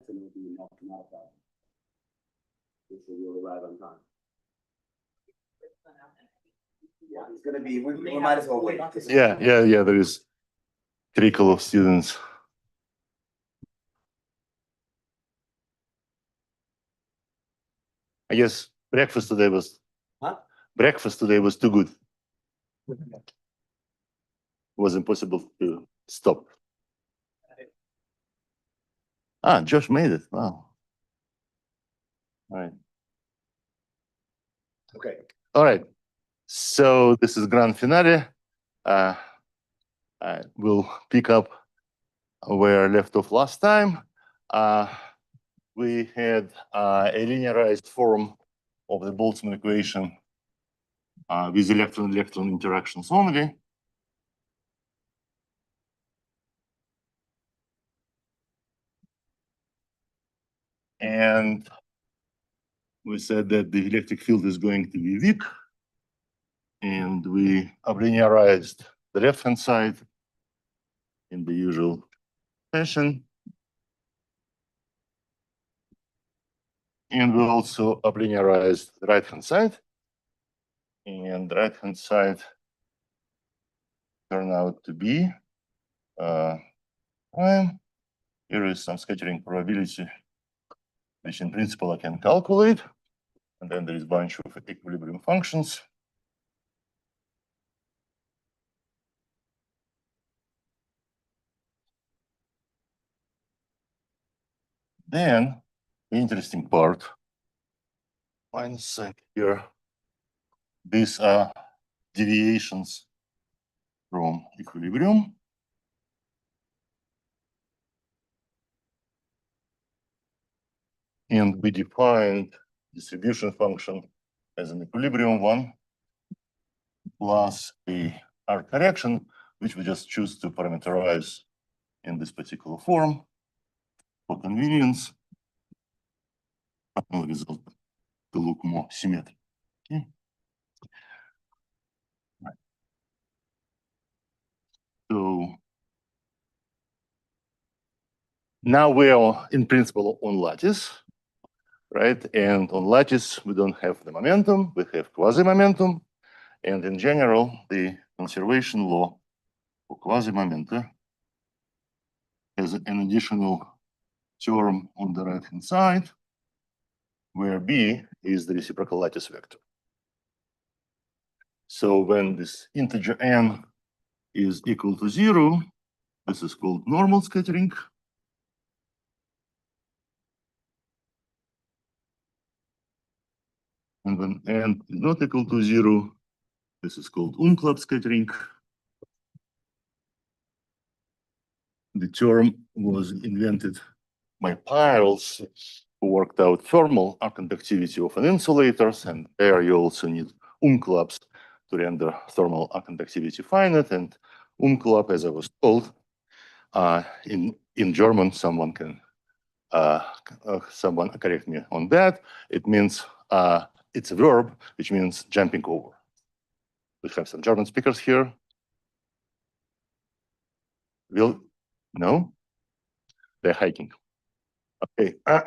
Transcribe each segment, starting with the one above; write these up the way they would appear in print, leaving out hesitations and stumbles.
electron will be modified, which will arrive on time. Yeah, it's going to be, we might as well wait. Yeah. There is trickle of students. I guess breakfast today was too good. It was impossible to stop. Josh made it. Wow. All right. Okay. All right. So this is grand finale. We'll pick up where I left off last time. We had a linearized form of the Boltzmann equation with electron-electron interactions only. And we said that the electric field is going to be weak. And we linearized the left-hand side in the usual fashion. And we also linearized the right-hand side. And the right-hand side turned out to be prime. Here is some scattering probability, which in principle I can calculate. And then there is a bunch of equilibrium functions. Then the interesting part, minus here, these are deviations from equilibrium. And we defined distribution function as an equilibrium one plus a R correction, which we just choose to parameterize in this particular form for convenience. Will result to look more symmetric. Okay. Right. So now we are in principle on lattice, right? And on lattice, we don't have the momentum, we have quasi-momentum. And in general, the conservation law for quasi-momenta has an additional term on the right-hand side, where B is the reciprocal lattice vector. So when this integer n is equal to 0, this is called normal scattering. And when n is not equal to 0, this is called Umklapp scattering. The term was invented by Piles, who worked out thermal conductivity of an insulators, and there you also need Umklapps to render thermal conductivity finite. And Umklapp, as I was told, in German, someone correct me on that. It means it's a verb, which means jumping over. We have some German speakers here. No? They're hiking. Okay. All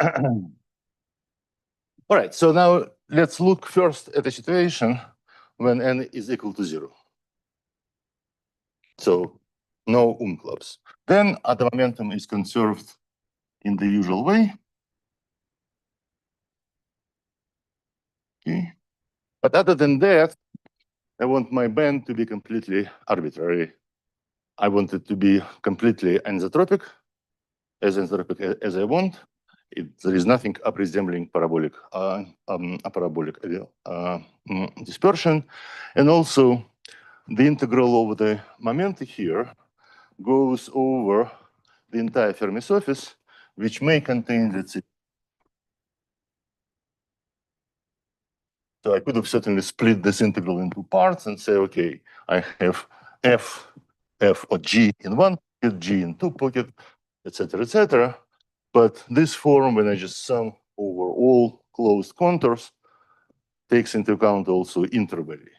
right, so now let's look first at a situation when n is equal to 0. So no Umklapps. Then the momentum is conserved in the usual way. Okay. But other than that, I want my band to be completely arbitrary. I want it to be completely anisotropic, as anisotropic as I want. There is nothing resembling parabolic dispersion. And also, the integral over the momenta here goes over the entire Fermi surface, which may contain, let's say, so I could have certainly split this integral into parts and say, okay, I have f or g in one pocket, g in two pocket, etc., etc. But this form, when I just sum over all closed contours, takes into account also intervally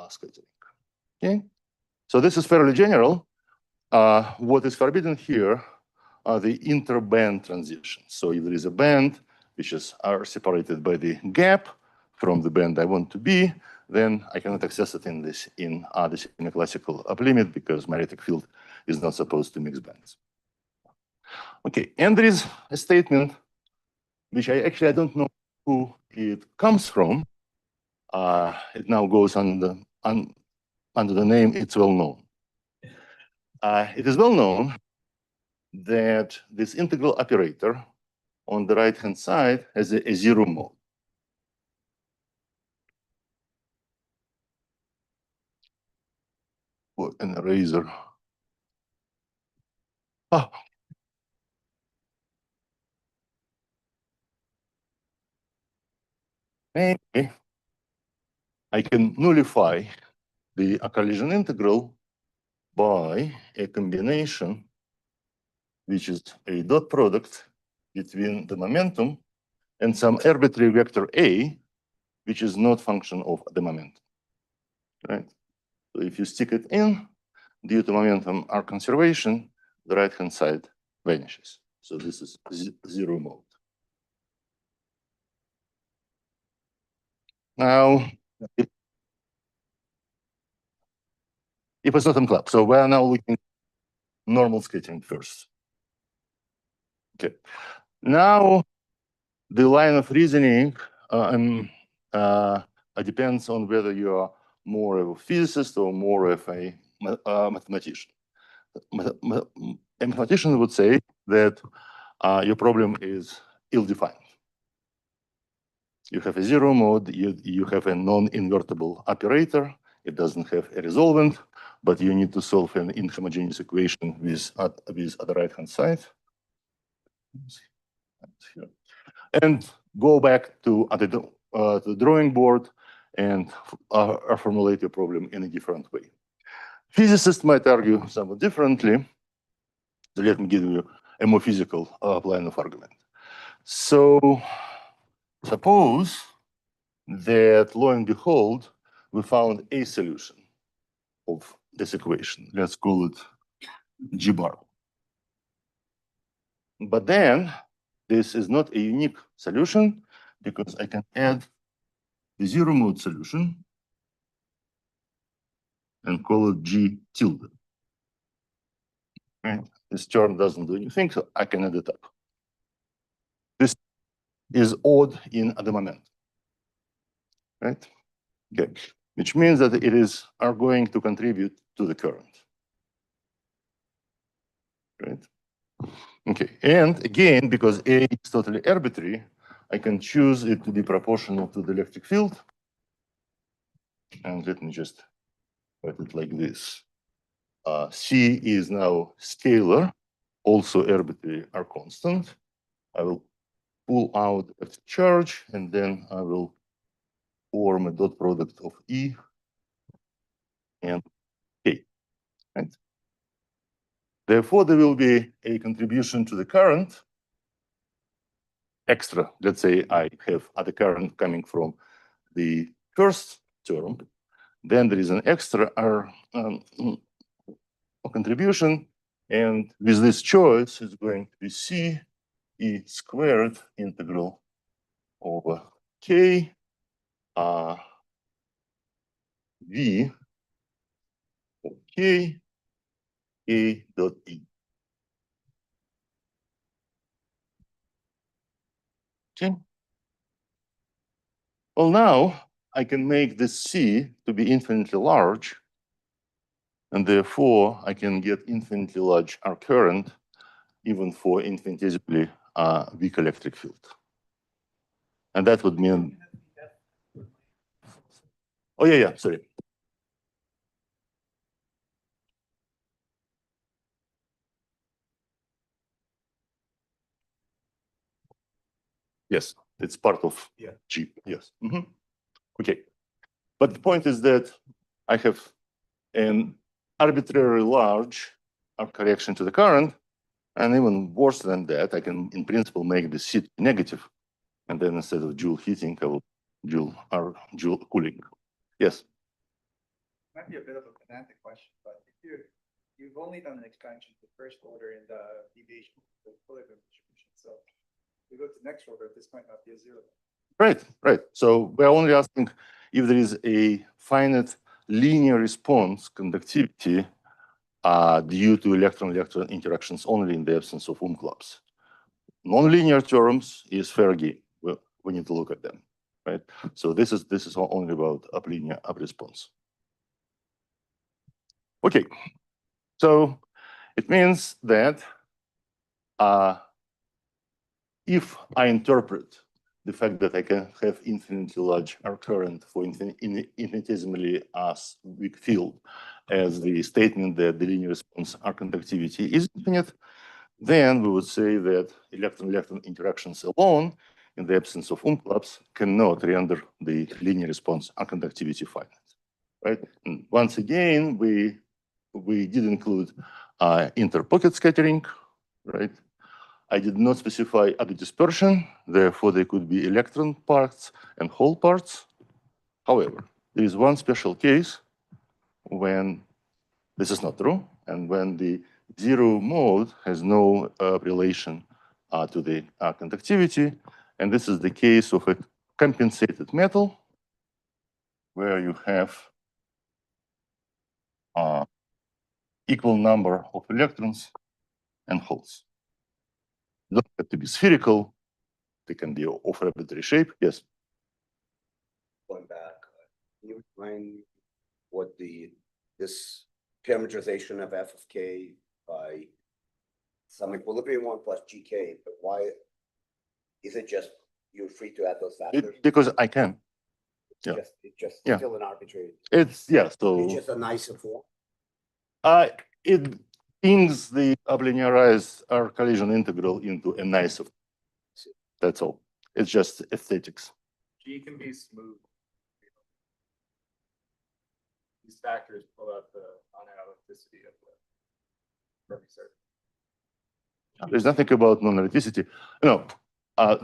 scattering. Okay, so this is fairly general. What is forbidden here are the interband transitions. So if there is a band which are separated by the gap from the band I want to be, then I cannot access it in the semi-classical upper limit because magnetic field is not supposed to mix bands. Okay, and there is a statement which I don't know who it comes from. It now goes under the name "it's well known." It is well known that this integral operator on the right-hand side has a zero mode. Or an eraser. Oh. Maybe I can nullify the collision integral by a combination which is a dot product between the momentum and some arbitrary vector A, which is not function of the momentum, right? So if you stick it in, due to momentum R conservation, the right-hand side vanishes. So this is zero mode. Now, if it's not in club, so we're now looking at normal scattering first. Okay. Now, the line of reasoning depends on whether you are more of a physicist or more of a mathematician. A mathematician would say that your problem is ill-defined. You have a zero mode, you have a non-invertible operator, it doesn't have a resolvent, but you need to solve an inhomogeneous equation with the right-hand side. And go back to the drawing board and formulate your problem in a different way. Physicists might argue somewhat differently. So let me give you a more physical line of argument. So suppose that, lo and behold, we found a solution of this equation. Let's call it G bar. But then this is not a unique solution because I can add the zero mode solution and call it G tilde. Right? This term doesn't do anything, so I can add it up. This is odd in the moment, right? Okay, which means that it are going to contribute to the current, right? Okay, and again, because A is totally arbitrary, I can choose it to be proportional to the electric field. And let me just write it like this. C is now scalar, also arbitrary are constant. I will pull out a charge, and then I will form a dot product of E and K, right? Therefore, there will be a contribution to the current extra. Let's say I have other current coming from the first term. Then there is an extra contribution. And with this choice, it's going to be C E squared integral over K V of K A dot E. Okay. Well, now I can make this C to be infinitely large, and therefore I can get infinitely large R current even for infinitesimally weak electric field. And that would mean, oh yeah, sorry. Yes, it's part of G, yes. Okay, but the point is that I have an arbitrarily large correction to the current, and even worse than that, I can, in principle, make the C negative, and then instead of Joule heating, I will Joule cooling. Yes. Might be a bit of a pedantic question, but if you've only done an expansion to first order in the deviation the equilibrium distribution. So we go to the next orbit, this might not be a zero. Right, right. So we're only asking if there is a finite linear response conductivity due to electron-electron interactions only in the absence of clubs. Non-linear terms is fair game. We need to look at them, right? So this is only about uplinear up response. Okay, so it means that if I interpret the fact that I can have infinitely large arc current for infinitesimally weak field as the statement that the linear response arc conductivity is infinite, then we would say that electron-electron interactions alone, in the absence of clubs, cannot render the linear response arc conductivity finite, right? And once again, we did include inter-pocket scattering, right? I did not specify other dispersion, therefore there could be electron parts and hole parts. However, there is one special case when this is not true, and when the zero mode has no relation to the conductivity, and this is the case of a compensated metal, where you have equal number of electrons and holes. They don't have to be spherical. They can be of arbitrary shape. Yes. Going back, can you explain what this parameterization of f of k by some equilibrium 1 plus gk, but why is it just you're free to add those factors? Because I can. Yeah. It's just Yeah. still an arbitrary. It's, yeah, so. It's just a nicer form. It brings the uplinearized arc collision integral into a nicer. That's all. It's just aesthetics. G can be smooth. These factors pull out the non-analyticity of the Fermi surface. There's nothing about non-analyticity. No,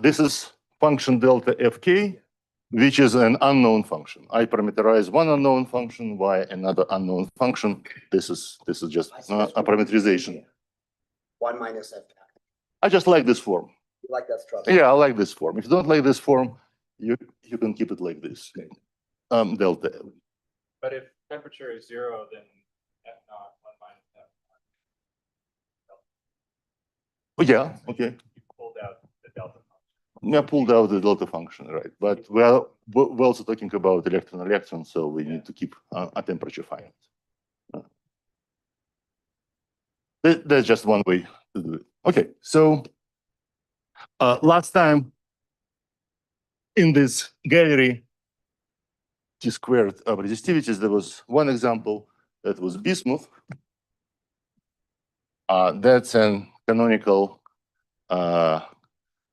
this is function delta fk, which is an unknown function. I parameterize one unknown function by another unknown function. This is just a parameterization. 1 minus f. I just like this form. You like that structure? Yeah, I like this form. If you don't like this form, you can keep it like this. Delta. But if temperature is 0, then f naught 1 minus f naught. Oh, yeah, okay. You pulled out the delta function. Yeah, pulled out the delta function, right? But we're also talking about electron-electron, so we need to keep a temperature finite. That's just one way to do it. Okay, so last time in this gallery, T-squared of resistivities, there was one example that was bismuth. That's an canonical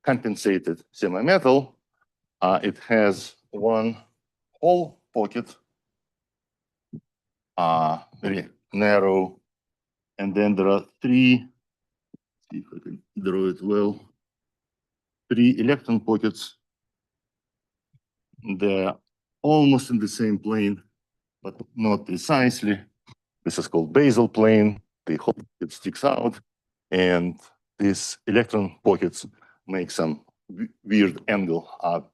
compensated semi-metal. It has one hole pocket, very narrow, and then there are three, see if I can draw it well, three electron pockets. They're almost in the same plane, but not precisely. This is called basal plane. The hole pocket sticks out, and these electron pockets make some weird angle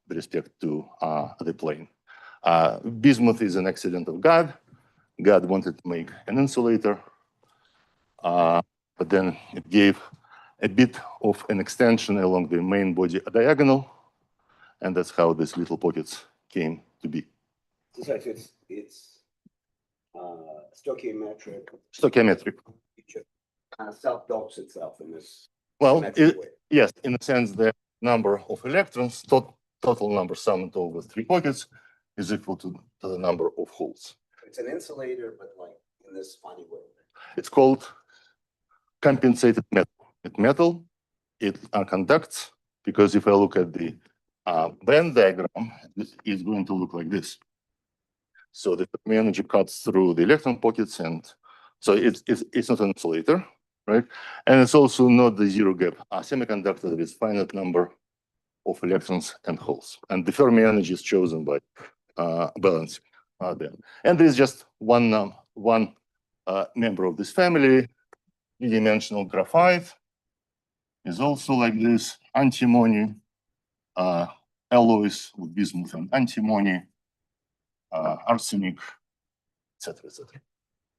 with respect to the plane. Bismuth is an accident of God. God wanted to make an insulator, but then it gave a bit of an extension along the main body diagonal, and that's how these little pockets came to be. So it's stoichiometric. Stoichiometric. It just kind of self-dopes itself in this. Well, symmetric way. yes, in a sense, the number of electrons, total number summed over three pockets, is equal to the number of holes. It's an insulator, but like in this funny way. It's called compensated metal. It's metal, it conducts, because if I look at the Venn diagram, it's going to look like this. So the Fermi energy cuts through the electron pockets, and so it's not an insulator, right? And it's also not the zero gap semiconductor. There is finite number of electrons and holes, and the Fermi energy is chosen by balancing them. And there is just one member of this family, three-dimensional graphite. is also like this: antimony, alloys with bismuth and antimony, arsenic, etc., etc.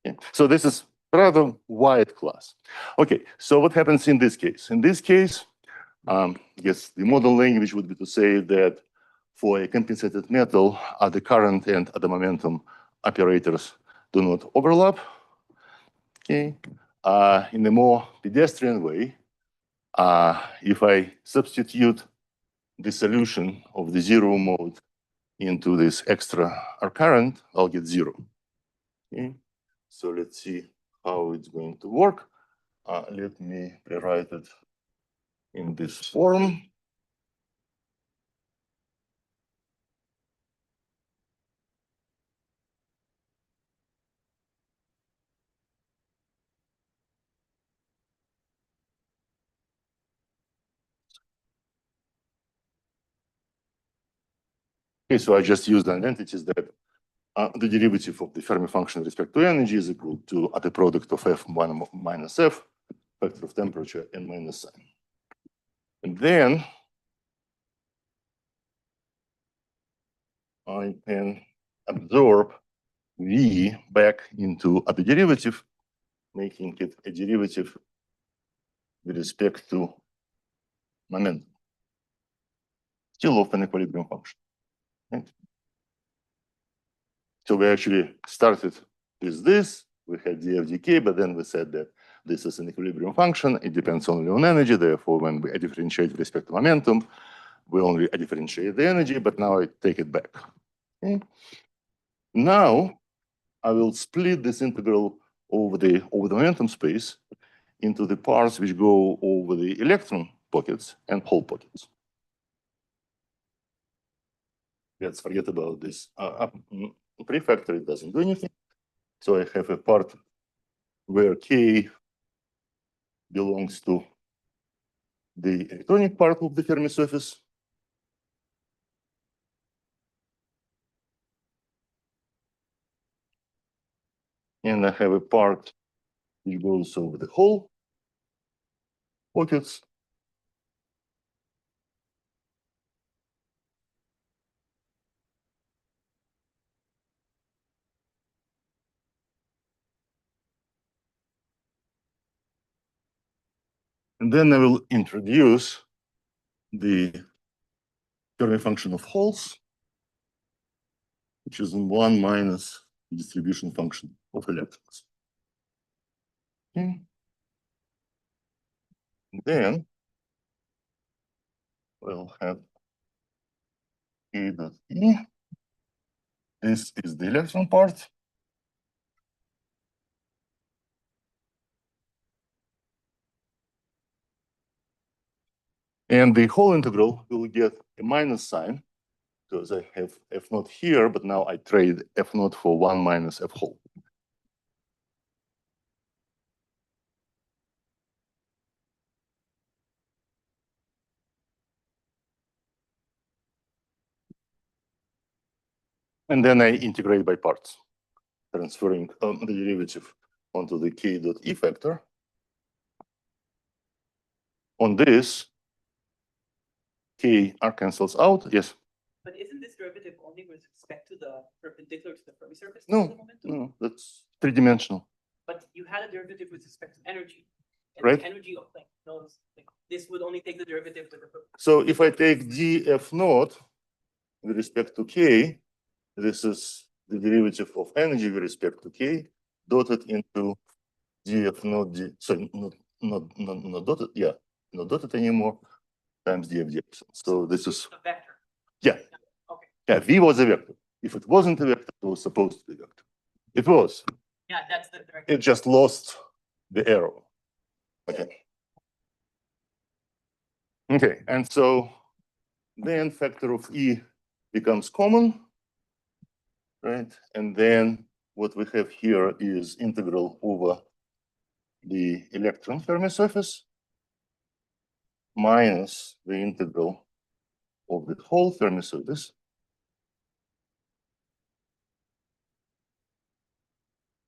Okay. So this is rather wide class. Okay, so what happens in this case? In this case, I guess the model language would be to say that for a compensated metal, the current and the momentum operators do not overlap. Okay. In a more pedestrian way, if I substitute the solution of the zero mode into this extra current, I'll get zero. Okay. So let's see how it's going to work. Let me rewrite it in this form. Okay, so I just used identities that the derivative of the Fermi function with respect to energy is equal to the product of F1 minus F, factor of temperature, and minus sign. And then I can absorb V back into the derivative, making it a derivative with respect to momentum, still of an equilibrium function. Right? So we actually started with this. We had dfdk, but then we said that this is an equilibrium function. It depends only on energy. Therefore, when we differentiate with respect to momentum, we only differentiate the energy, but now I take it back. Okay. Now I will split this integral over the momentum space into the parts which go over the electron pockets and hole pockets. Let's forget about this prefactor. It doesn't do anything. So I have a part where K belongs to the electronic part of the Fermi surface. And I have a part which goes over the hole pockets. And then I will introduce the Fermi function of holes, which is in 1 minus the distribution function of electrons. Okay. And then we'll have E dot E. This is the electron part. And the whole integral will get a minus sign because I have F naught here, but now I trade F naught for 1 minus F whole. And then I integrate by parts, transferring the derivative onto the K dot E factor. On this, K R cancels out. Yes. But isn't this derivative only with respect to the perpendicular to the Fermi surface? No, no, that's three-dimensional. But you had a derivative with respect to energy. And Right. the energy of this would only take the derivative with the. So if I take dF naught with respect to K, this is the derivative of energy with respect to K, dotted into dF naught, sorry, not dotted, yeah, not dotted anymore, times dF dx. So this is, A vector. yeah. Okay. Yeah, V was a vector. If it wasn't a vector, it was supposed to be a vector. It was. Yeah, that's the direct. It just lost the arrow. Okay. Okay, and so then factor of E becomes common, right? And then what we have here is integral over the electron Fermi surface minus the integral of the whole Fermi surface.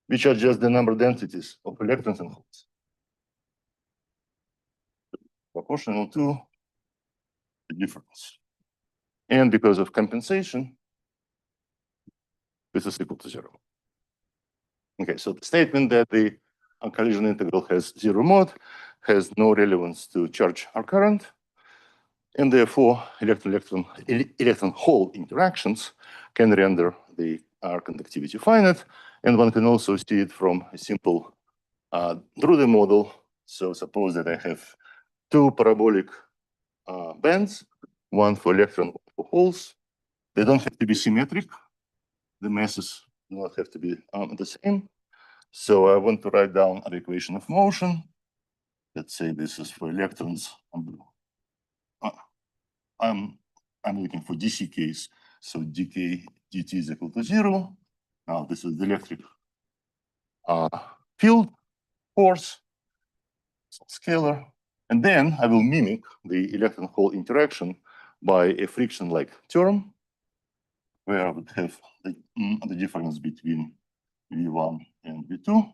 Which are just the number densities of electrons and holes. proportional to the difference. And because of compensation, this is equal to 0. Okay, so the statement that the collision integral has 0 mode has no relevance to charge or current, and therefore electron-hole interactions can render the conductivity finite, and one can also see it from a simple Drude model. So suppose that I have two parabolic bands, one for electron, one for holes. They don't have to be symmetric. The masses do not have to be the same. So I want to write down an equation of motion. Let's say this is for electrons. I'm looking for DC case. So dk dt is equal to 0. Now this is the electric field force, scalar. And then I will mimic the electron-hole interaction by a friction-like term, where I would have the difference between V1 and V2.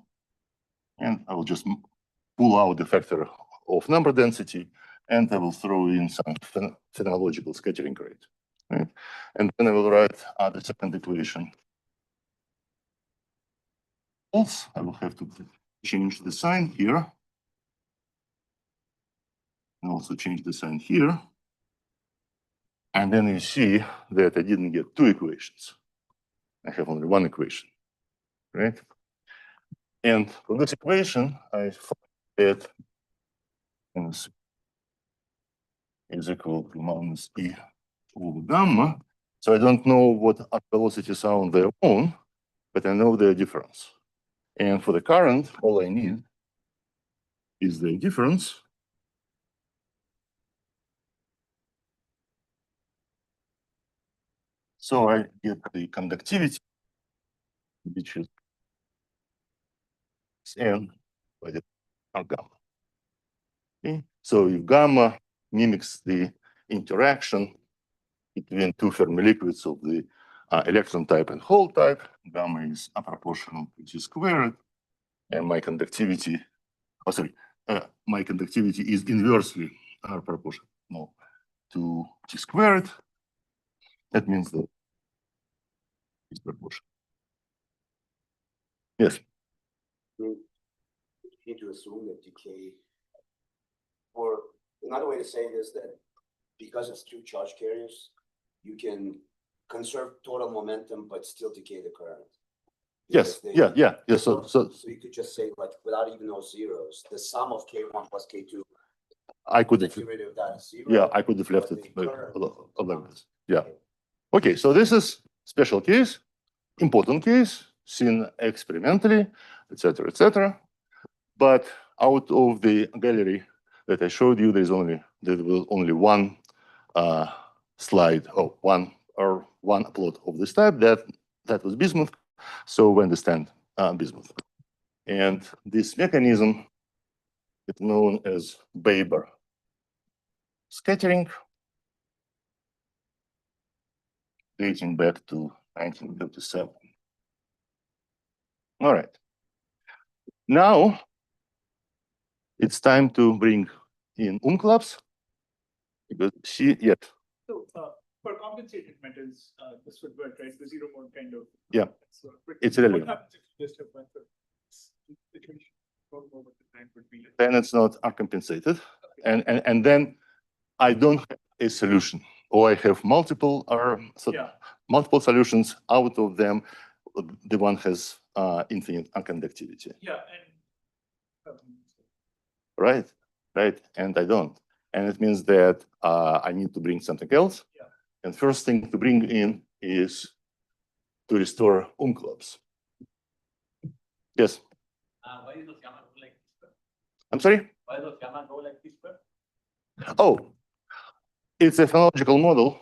And I will just pull out the factor of number density, and I will throw in some phenomenological scattering rate. Right? And then I will write the second equation. Also, I will have to change the sign here. And also change the sign here. And then you see that I didn't get two equations. I have only one equation, right? And from this equation, I find that is equal to minus E over gamma. So I don't know what velocities are on their own, but I know their difference. And for the current, all I need is the difference. So I get the conductivity, which is N by the gamma. Okay? So if gamma mimics the interaction between two Fermi liquids of the electron type and hole type, gamma is proportional to T squared, and my conductivity, my conductivity is inversely proportional to T squared. That means that it's proportional. Yes. You need to assume that decay, or another way to say it is that because it's two charge carriers, you can conserve total momentum but still decay the current. Yes. Because Yeah. So you could just say, like, without even those zeros, the sum of K1 plus K2. I could have, Get rid of that as zero. yeah, I could have left but it the like current- this. Yeah. Okay, so this is special case, important case, seen experimentally, etc., etc. But out of the gallery that I showed you, there was only one slide, one plot of this type that was bismuth. So we understand bismuth. And this mechanism is known as Weber scattering, dating back to 1957. All right. Now it's time to bring in Umklaps because yet. So, for compensated metals, this would work, right? The zero mode kind of. Yeah, So, it's what relevant. happens if you just have one for this situation? What moment the time would be? Then it's not uncompensated. And then I don't have a solution, or I have multiple multiple solutions. Out of them, the one has infinite unconductivity. Yeah, and Right. And I don't. And it means that I need to bring something else. Yeah. And first thing to bring in is to restore Umklaps. Yes. Why is those gamma go like this? I'm sorry? Why those gamma go like this? Oh, it's a phonological model,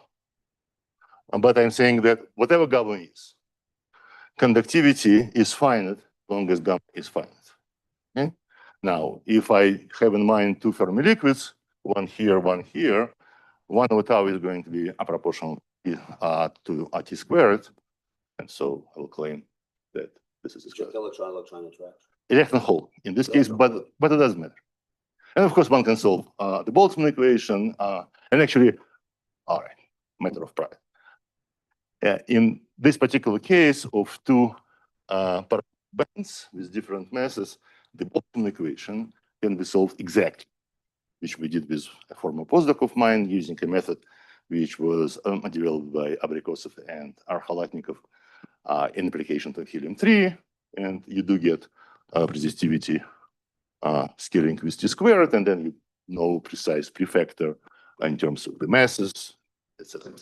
but I'm saying that whatever gamma is, conductivity is finite as long as gamma is finite. Okay? Now, if I have in mind two Fermi liquids, one here, one over tau is going to be a proportional to T squared. And so I will claim that this is Just electron interaction. electron hole in this case, but it doesn't matter. And of course, one can solve the Boltzmann equation, and actually, all right, matter of pride. In this particular case of two bands with different masses, the Boltzmann equation can be solved exactly, which we did with a former postdoc of mine using a method which was developed by Abrikosov and Arkhalatnikov in application to helium-3, and you do get resistivity scaling with t squared, and then you know precise prefactor in terms of the masses, etc.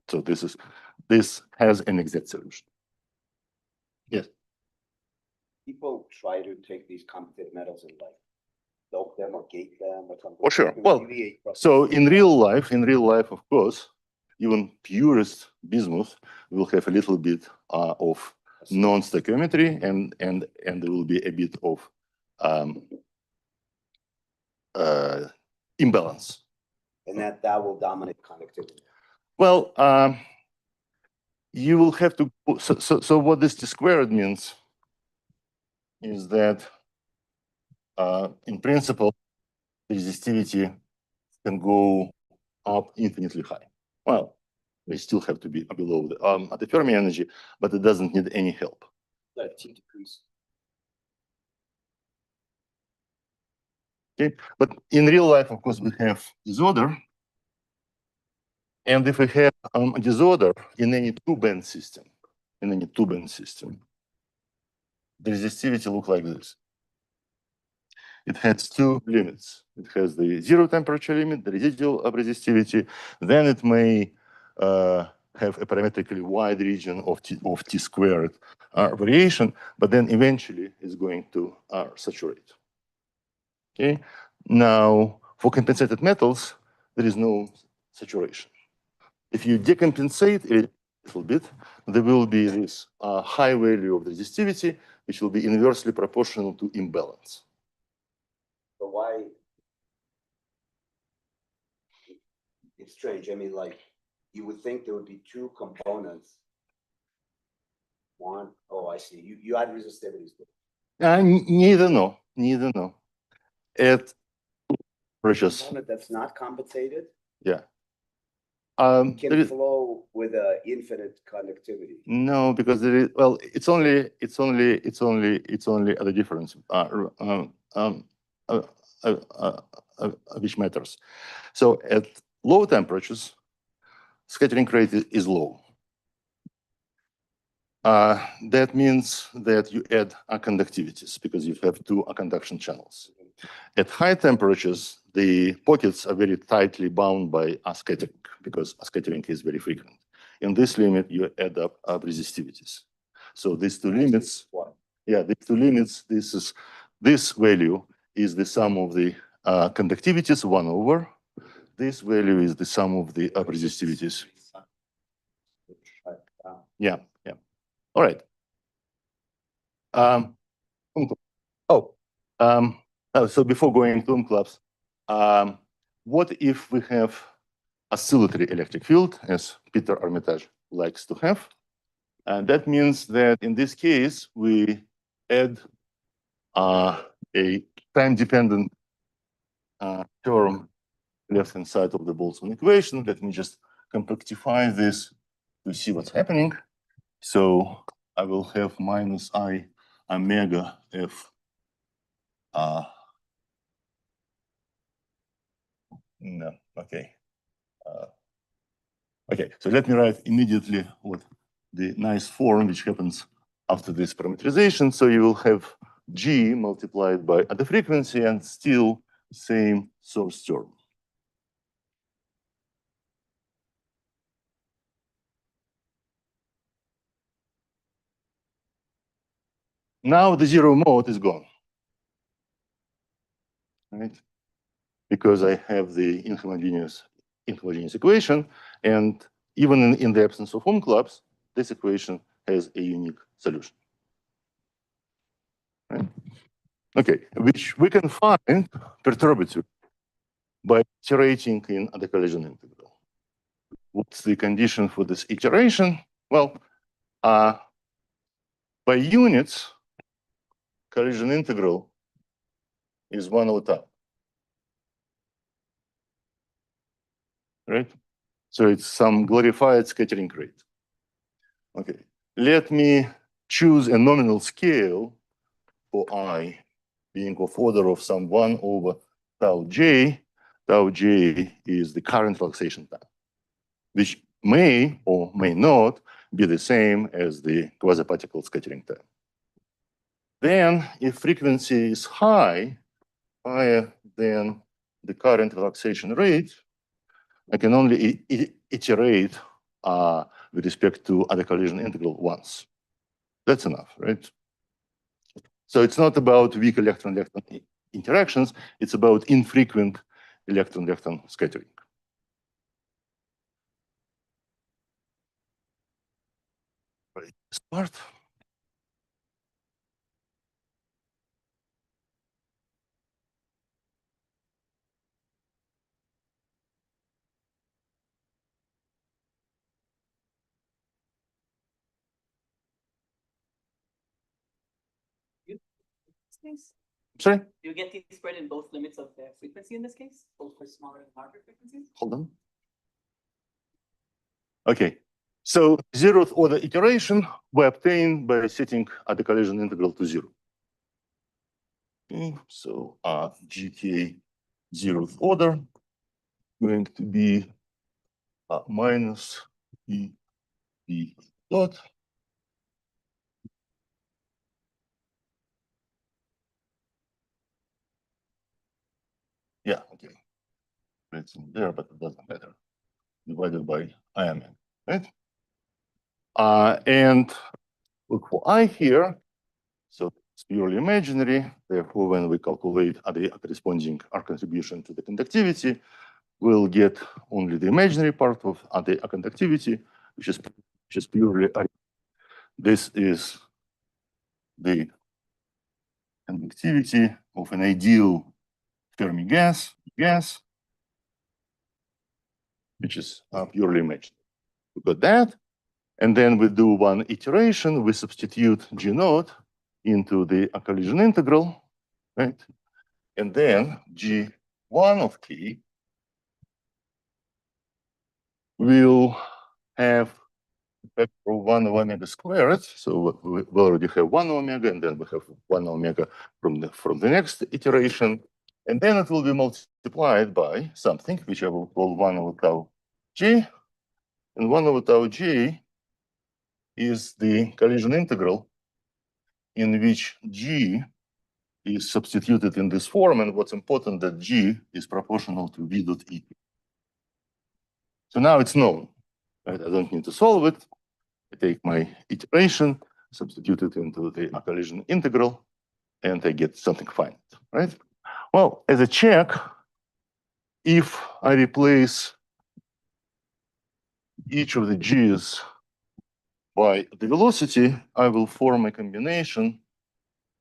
So this has an exact solution. Yes. People try to take these complicated metals and like dope them or gate them or something. Oh, sure. To Well, alleviate so problems. in real life, of course, even purest bismuth will have a little bit of non-stoichiometry, and there will be a bit of imbalance. And that will dominate conductivity. Well, you will have to. So what this t squared means is that, in principle, resistivity can go up infinitely high. Well, we still have to be below the at the Fermi energy, but it doesn't need any help. Like T decrease. Okay, but in real life, of course, we have disorder, and if we have a disorder in any two-band system, the resistivity look like this. It has two limits. It has the zero temperature limit, the residual of resistivity. Then it may have a parametrically wide region of t squared variation, but then eventually it's going to saturate. Okay. Now, for compensated metals, there is no saturation. If you decompensate it a little bit, there will be this high value of resistivity, which will be inversely proportional to imbalance. But why? It's strange. I mean, like, you would think there would be two components. One, oh, I see. You add resistivities. Neither no. At precious. Component that's not compensated Yeah. can flow with a infinite conductivity. No, because there is, well, it's only at the difference which matters. So at low temperatures, scattering rate is low. That means that you add conductivities because you have two conduction channels. At high temperatures, the pockets are very tightly bound by scattering because scattering is very frequent. In this limit, you add up resistivities. So these two limits, yeah, these two limits, this value is the sum of the conductivities 1 over. This value is the sum of the resistivities. Yeah. All right. So before going to clubs, what if we have oscillatory electric field, as Peter Armitage likes to have? And that means that in this case, we add a time-dependent term left-hand side of the Boltzmann equation. Let me just compactify this to see what's happening. So I will have minus I omega f no, okay. Okay, so let me write immediately what the nice form which happens after this parameterization. So you will have G multiplied by the frequency and still same source term. Now the zero mode is gone, right? Because I have the inhomogeneous equation, and even in the absence of Ohm clubs, this equation has a unique solution. Right? Okay, which we can find perturbative by iterating in the collision integral. What's the condition for this iteration? Well, by units, collision integral is 1 over tau. right? So it's some glorified scattering rate. Okay, let me choose a nominal scale for I being of order of some 1 over tau j. Tau j is the current relaxation time, which may or may not be the same as the quasi-particle scattering time. Then, if frequency is higher than the current relaxation rate, I can only iterate with respect to the collision integral once. That's enough, right? So it's not about weak electron-electron interactions, it's about infrequent electron-electron scattering. Right, this part. Case? Sorry, Do you get the spread in both limits of the frequency in this case, both for smaller and larger frequencies? hold on. Okay, so zeroth order iteration we obtain by setting the collision integral to 0. Okay, so GK zeroth order going to be minus E B dot. Yeah, okay. It's in there, but it doesn't matter. Divided by IMN, right? And look for I here. So it's purely imaginary. Therefore, when we calculate the corresponding R contribution to the conductivity, we'll get only the imaginary part of the conductivity, which is purely R. This is the conductivity of an ideal Fermi gas, which is purely imaginary. We got that. And then we do one iteration. We substitute G naught into the collision integral, right? And then G1 of K will have a factor of 1 omega squared. So we already have 1 omega, and then we have 1 omega from the next iteration. And then it will be multiplied by something which I will call 1 over tau J. And 1 over tau J is the collision integral in which G is substituted in this form. And what's important that G is proportional to V dot E. So now it's known, right? I don't need to solve it. I take my iteration, substitute it into the collision integral, and I get something finite, right? Well, as a check, if I replace each of the G's by the velocity, I will form a combination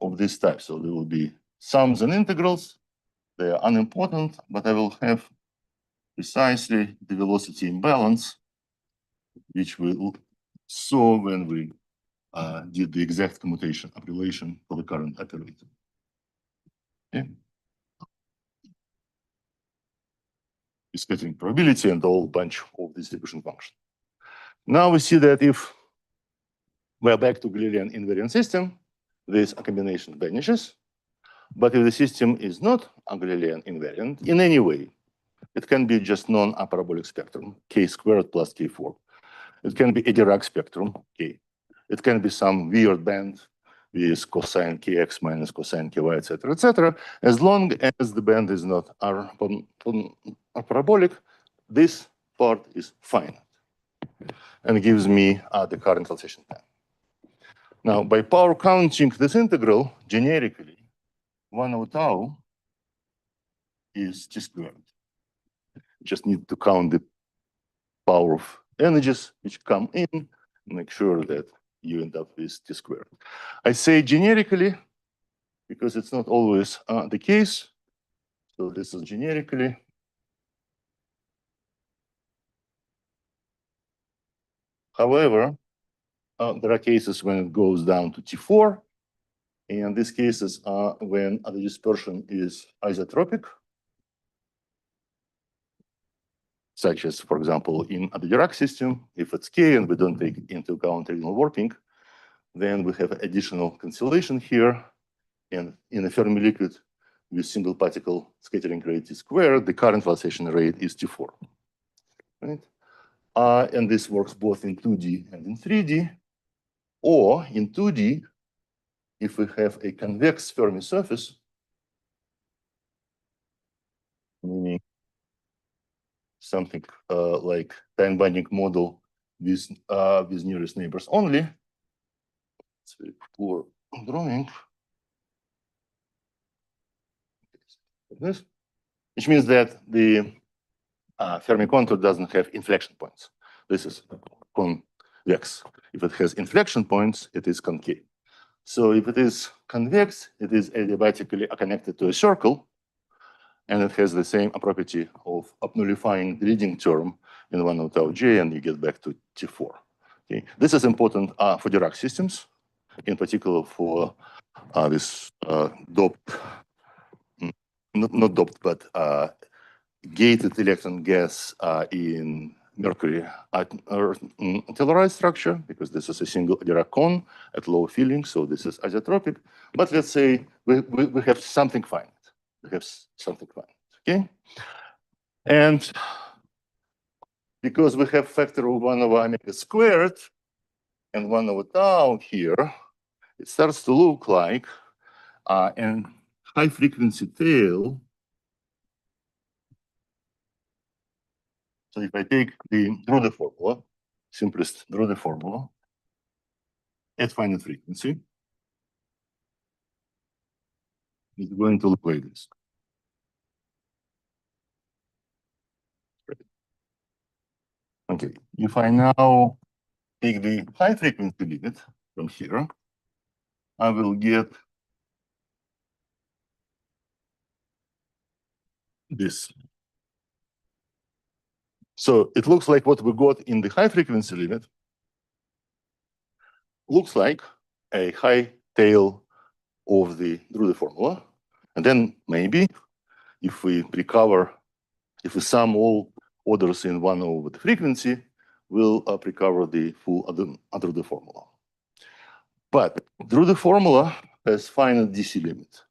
of this type. So there will be sums and integrals. They are unimportant, but I will have precisely the velocity imbalance, which we saw when we did the exact commutation of relation for the current operator. Okay. The scattering probability and a whole bunch of distribution functions. Now we see that if we're back to Galilean invariant system, this combination vanishes. But if the system is not a Galilean invariant in any way, it can be just non-parabolic spectrum, k squared plus k4. It can be a Dirac spectrum, k. It can be some weird band with cosine kx minus cosine ky, etc., as long as the band is not parabolic, this part is finite and gives me the current translation time. Now, by power counting this integral generically, 1 over tau is t squared. Just need to count the power of energies which come in, make sure that you end up with t squared. I say generically because it's not always the case. So this is generically. However, there are cases when it goes down to T4. And these cases are when the dispersion is isotropic. such as, for example, in the Dirac system, if it's K and we don't take into account regional warping, then we have additional cancellation here. And in a Fermi liquid with single particle scattering rate T squared, the current pulsation rate is T4. Right? And this works both in 2D and in 3D. Or in 2D, if we have a convex Fermi surface, meaning something like time binding model with nearest neighbors only. It's very poor drawing. Like this, which means that the Fermi contour doesn't have inflection points. This is convex. If it has inflection points, it is concave. So if it is convex, it is adiabatically connected to a circle, and it has the same property of nullifying the leading term in 1 over tau j, and you get back to T4. Okay. This is important for Dirac systems, in particular for this doped, not doped, but gated electron gas in mercury telluride structure, because this is a single Dirac cone at low filling, so this is isotropic. But let's say we have something finite. We have something finite, okay? And because we have factor of 1 over omega squared and 1 over tau here, it starts to look like an high frequency tail. So if I take the Drude formula, simplest Drude formula, at finite frequency, it's going to look like this. Okay, if I now take the high frequency limit from here, I will get this. So it looks like what we got in the high frequency limit looks like a high tail of the Drude formula. And then maybe if we recover, if we sum all orders in 1 over the frequency, we'll recover the full Drude formula. But Drude formula has finite DC limit.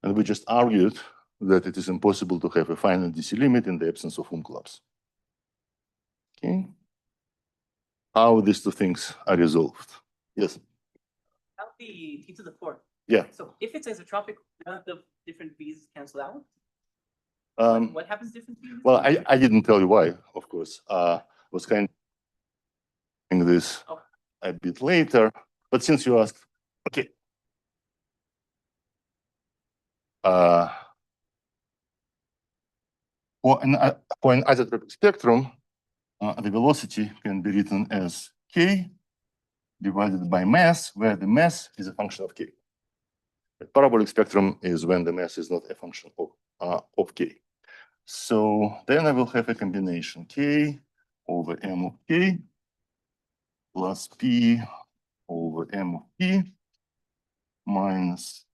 And we just argued that it is impossible to have a finite DC limit in the absence of clubs. Okay. How these two things are resolved? Yes. How the T to the 4th. Yeah. So if it's isotropic, one of the different B's cancel out. What happens differently? Well, I didn't tell you why, of course. Was kind of this a bit later, but since you asked, okay. For an isotropic spectrum, the velocity can be written as k divided by mass, where the mass is a function of k. The parabolic spectrum is when the mass is not a function of k. So then I will have a combination k over m of k plus p over m of p minus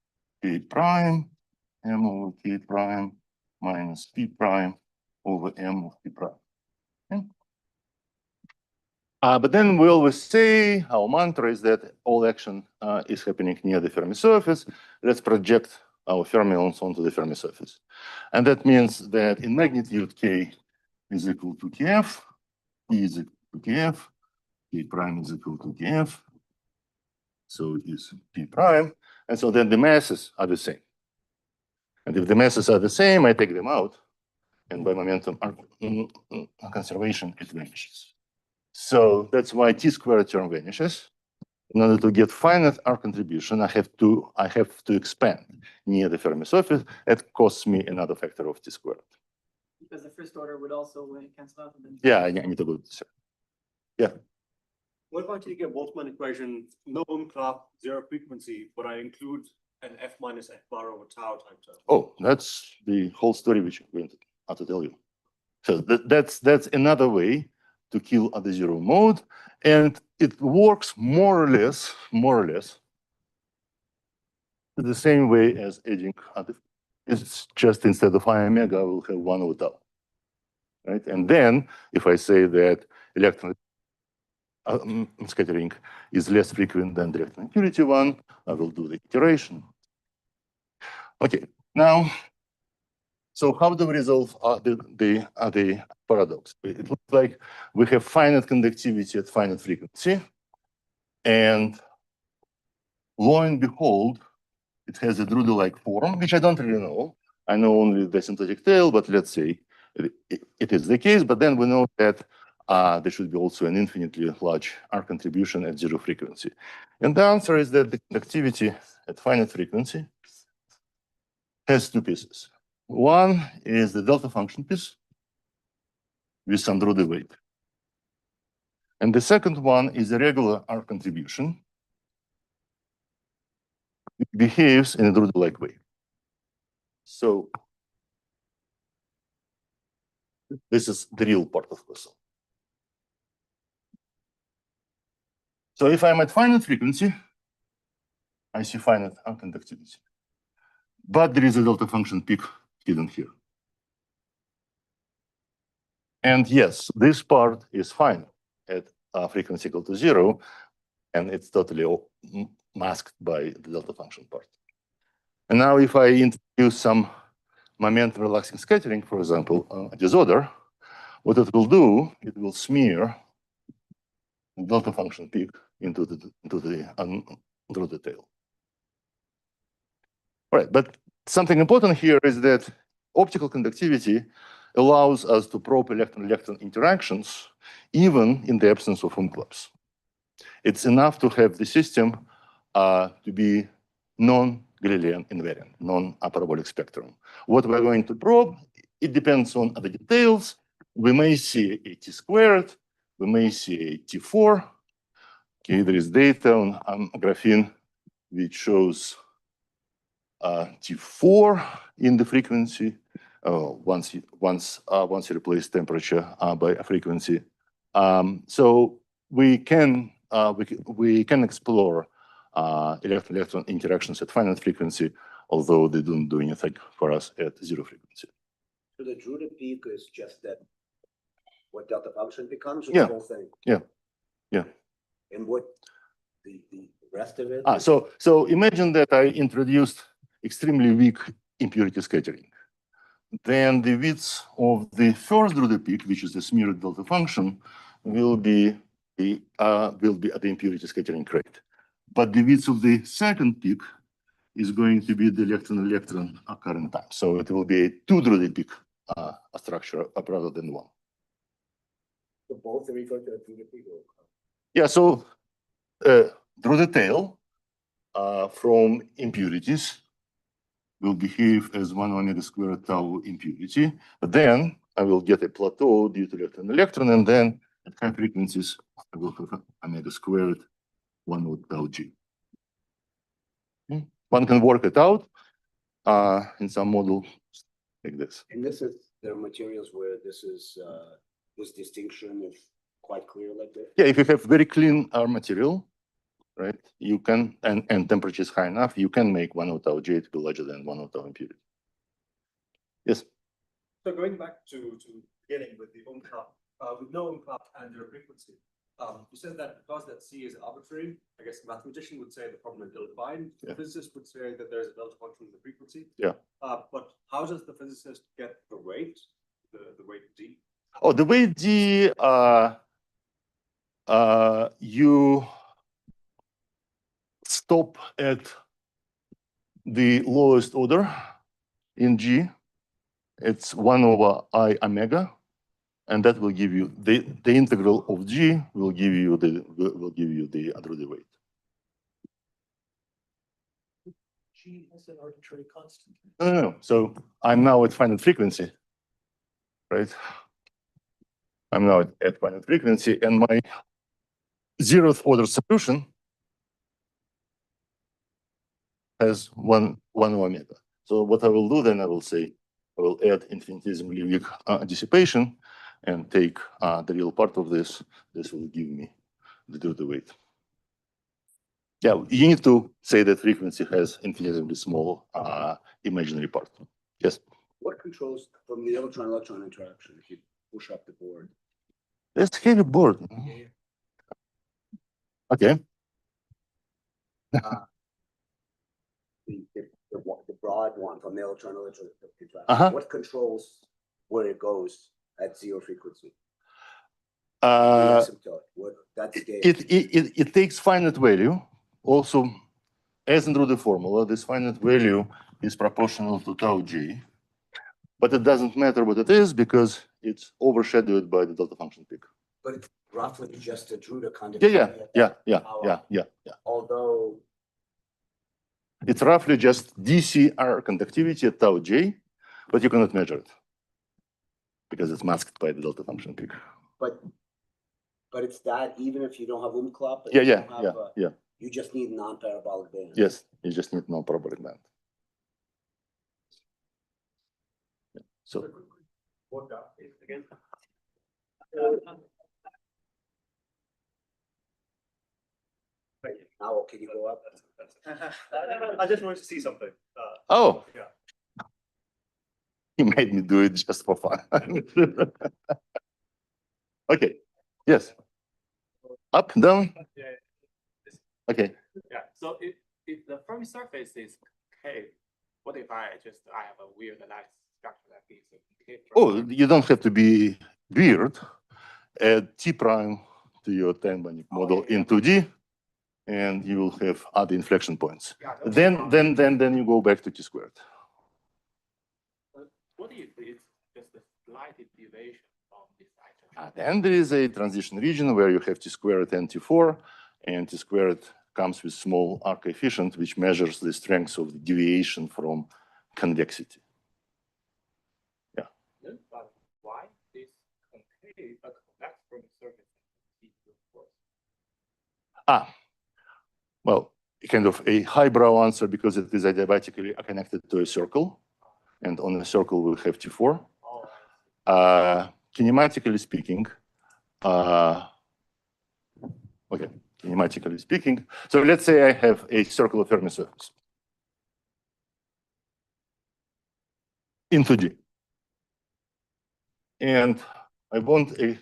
k prime m over k prime minus p prime over m of p prime. Okay. But then we always say, our mantra is that all action is happening near the Fermi surface. Let's project our fermions onto the Fermi surface. And that means that in magnitude, k is equal to kf, p is equal to kf, k prime is equal to kf. So it is p prime. And so then the masses are the same. And if the masses are the same, I take them out. And by momentum conservation, it vanishes. So that's why T squared term vanishes. In order to get finite R contribution, I have to expand near the Fermi surface. It costs me another factor of T squared. Because the first order would also cancel out. Yeah, I need to go to this. Yeah. What about you get Boltzmann equation, no clock, zero frequency, but I include an f minus f bar over tau type term? Oh, that's the whole story which I'm going to tell you. So that's another way to kill at the zero mode, and it works more or less the same way as edging. It's just instead of I omega, I will have 1 over tau. right? And then if I say that electron scattering is less frequent than the electron impurity one, I will do the iteration. Okay, now, so how do we resolve the paradox? It looks like we have finite conductivity at finite frequency, and lo and behold, it has a Drude-like form, which I don't really know. I know only the synthetic tail, but let's say it is the case. But then we know that there should be also an infinitely large R contribution at zero frequency. And the answer is that the conductivity at finite frequency has two pieces. One is the delta function piece with some Drude weight. And the second one is a regular R contribution. It behaves in a Drude-like way. So this is the real part of puzzle. So if I'm at finite frequency, I see finite conductivity. But there is a delta function peak hidden here. And yes, this part is fine at frequency equal to zero, and it's totally masked by the delta function part. And now if I introduce some momentum relaxing scattering, for example, a disorder, what it will do, it will smear the delta function peak into the tail. All right, but something important here is that optical conductivity allows us to probe electron-electron interactions even in the absence of umklaps. It's enough to have the system to be non-Galilean invariant, non-parabolic spectrum. What we're going to probe, it depends on the details. We may see a T squared, we may see a T4. Okay, there is data on graphene which shows T4 in the frequency once you replace temperature by a frequency. So we can explore electron-electron interactions at finite frequency, although they don't do anything for us at zero frequency. So the Drude peak is just that what delta function becomes, or Yeah. the whole thing? Yeah. Yeah. And what the rest of it? So imagine that I introduced extremely weak impurity scattering. Then the width of the first Drude peak, which is the smeared delta function, will be at the impurity scattering rate. But the width of the second peak is going to be the electron-electron current time. So it will be a two Drude peak structure rather than one. So both are referred to as Drude peak? Yeah, so Drude tail from impurities will behave as 1 omega squared tau impurity. But then I will get a plateau due to electron-electron, and then at high frequencies, I will have omega squared 1 over tau g. One can work it out in some model like this. And this is, there are materials where this is, this distinction is quite clear like this? Yeah, if you have very clean material, right, you can, and temperature is high enough, you can make 1 over tau j to be larger than 1 over tau impurity. Yes? So going back to beginning with the umklapp, with no umklapp and their frequency, you said that because that C is arbitrary, I guess the mathematician would say the problem is ill-defined. Yeah. The physicist would say that there's a delta function in the frequency. Yeah. But how does the physicist get the weight, the weight D? Oh, the way D, you stop at the lowest order in G. It's 1 over I omega, and that will give you the integral of G will give you the Drude weight. G is an arbitrary constant. No. So I'm now at finite frequency, right? I'm now at finite frequency, and my zeroth order solution has one omega. So what I will do then, I will say, I will add infinitesimally weak dissipation and take the real part of this. This will give me the Drude weight. Yeah, you need to say that frequency has infinitesimally small imaginary part. Yes? What controls from the electron-electron interaction? If you push up the board. Let's heavy board. Okay. The broad one from the electron. Uh-huh. What controls where it goes at zero frequency? Uh, The asymptote. What that's the it takes finite value. Also, as in through the formula, this finite value is proportional to tau g. But it doesn't matter what it is because it's overshadowed by the delta function peak. but it's roughly just a Drude conductivity. Yeah. Although It's roughly just DCR conductivity at tau j, but you cannot measure it because it's masked by the delta function peak. but it's that even if you don't have umklapp. and Yeah, you yeah, don't have, yeah. You just need non-parabolic band. Yes, you just need no parabolic band. Yeah. So What is again? Now can you go up? I just wanted to see something. oh, Yeah. he made me do it just for fun. Okay. Yes. Up, down. Yeah. Okay. Yeah, so if the Fermi surface is K, what if I have a weird nice structure like this? Oh, you don't have to be weird. Add T prime to your time-binding model in 2D, and you will have other inflection points. Yeah, Then you go back to T squared. what if it's just a slight deviation from this item? Then there is a transition region where you have T squared and T4, and T squared comes with small R coefficient, which measures the strength of the deviation from convexity. But why this concave, a convex Fermi surface? Well, kind of a highbrow answer because it is adiabatically connected to a circle, and on the circle we have T4. Kinematically speaking, kinematically speaking, so let's say I have a circular Fermi surface in 2D. And I want a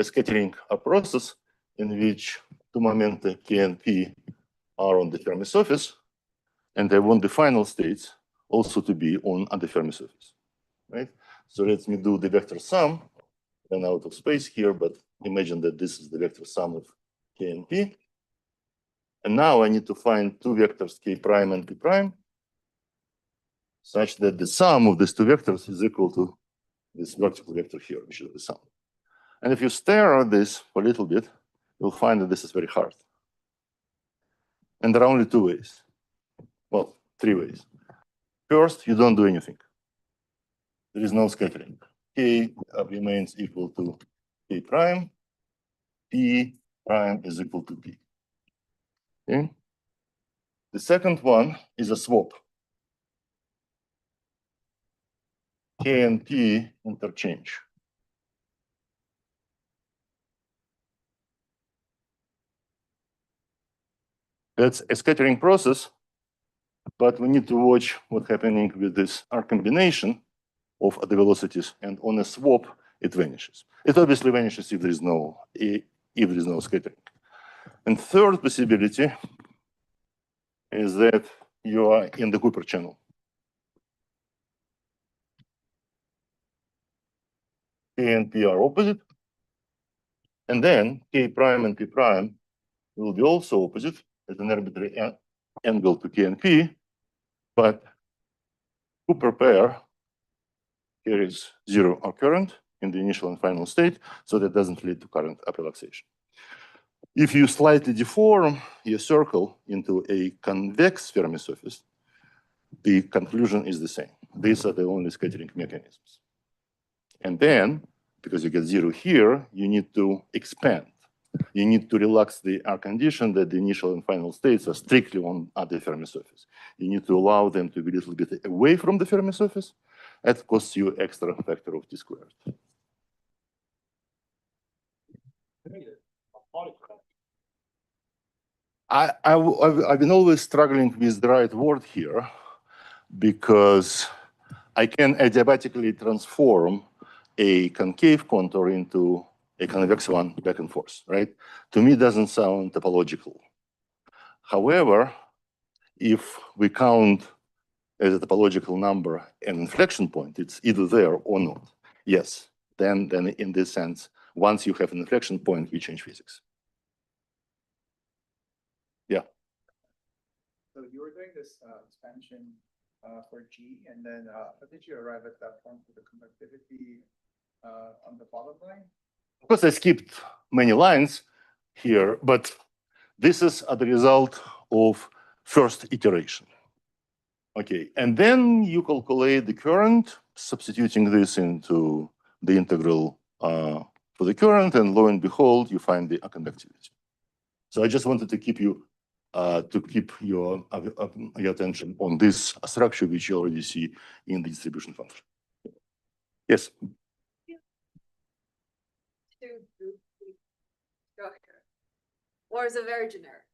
scattering process in which two momenta K and P are on the Fermi surface, and I want the final states also to be on the Fermi surface, right? So let me do the vector sum, and out of space here, but imagine that this is the vector sum of K and P. And now I need to find two vectors K prime and P prime, such that the sum of these two vectors is equal to this vertical vector here, which is the sum. And if you stare at this for a little bit, you'll find that this is very hard. And there are only two ways. Well, three ways. First, you don't do anything. There is no scattering. K remains equal to K prime. P prime is equal to P. Okay? The second one is a swap. K and P interchange. That's a scattering process, but we need to watch what's happening with this R combination of the velocities, and on a swap, it vanishes. It obviously vanishes if there is no scattering. And third possibility is that you are in the Cooper channel. K and P are opposite, and then K prime and P prime will be also opposite at an arbitrary angle to K and P, but Cooper pair carries zero R current in the initial and final state, so that doesn't lead to current relaxation. If you slightly deform your circle into a convex Fermi surface, the conclusion is the same. These are the only scattering mechanisms. And then, because you get zero here, you need to expand. You need to relax the R condition that the initial and final states are strictly on the Fermi surface. You need to allow them to be a little bit away from the Fermi surface. That costs you extra factor of T squared. I've been always struggling with the right word here because I can adiabatically transform a concave contour into a convex one back and forth, right? To me, it doesn't sound topological. However, if we count as a topological number an inflection point, it's either there or not. Yes, then in this sense, once you have an inflection point, we change physics. Yeah. So you were doing this expansion for G, and then how did you arrive at that point for the conductivity on the bottom line? Of course, I skipped many lines here, but this is the result of first iteration. Okay, and then you calculate the current, substituting this into the integral for the current, and lo and behold, you find the conductivity. So I just wanted to keep you to keep your attention on this structure, which you already see in the distribution function. Yes. Structure, or is it very generic?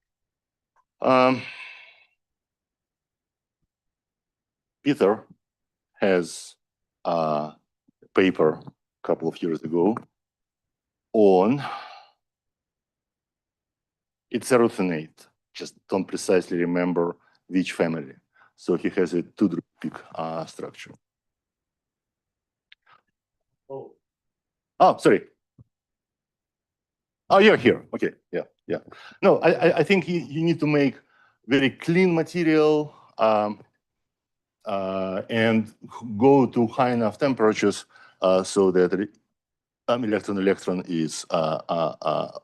Peter has a paper a couple of years ago on it's erythanate. Just don't precisely remember which family. So he has a two-peak structure. Oh, sorry. Oh, you're here. Okay, yeah. No, I think you need to make very clean material and go to high enough temperatures so that electron is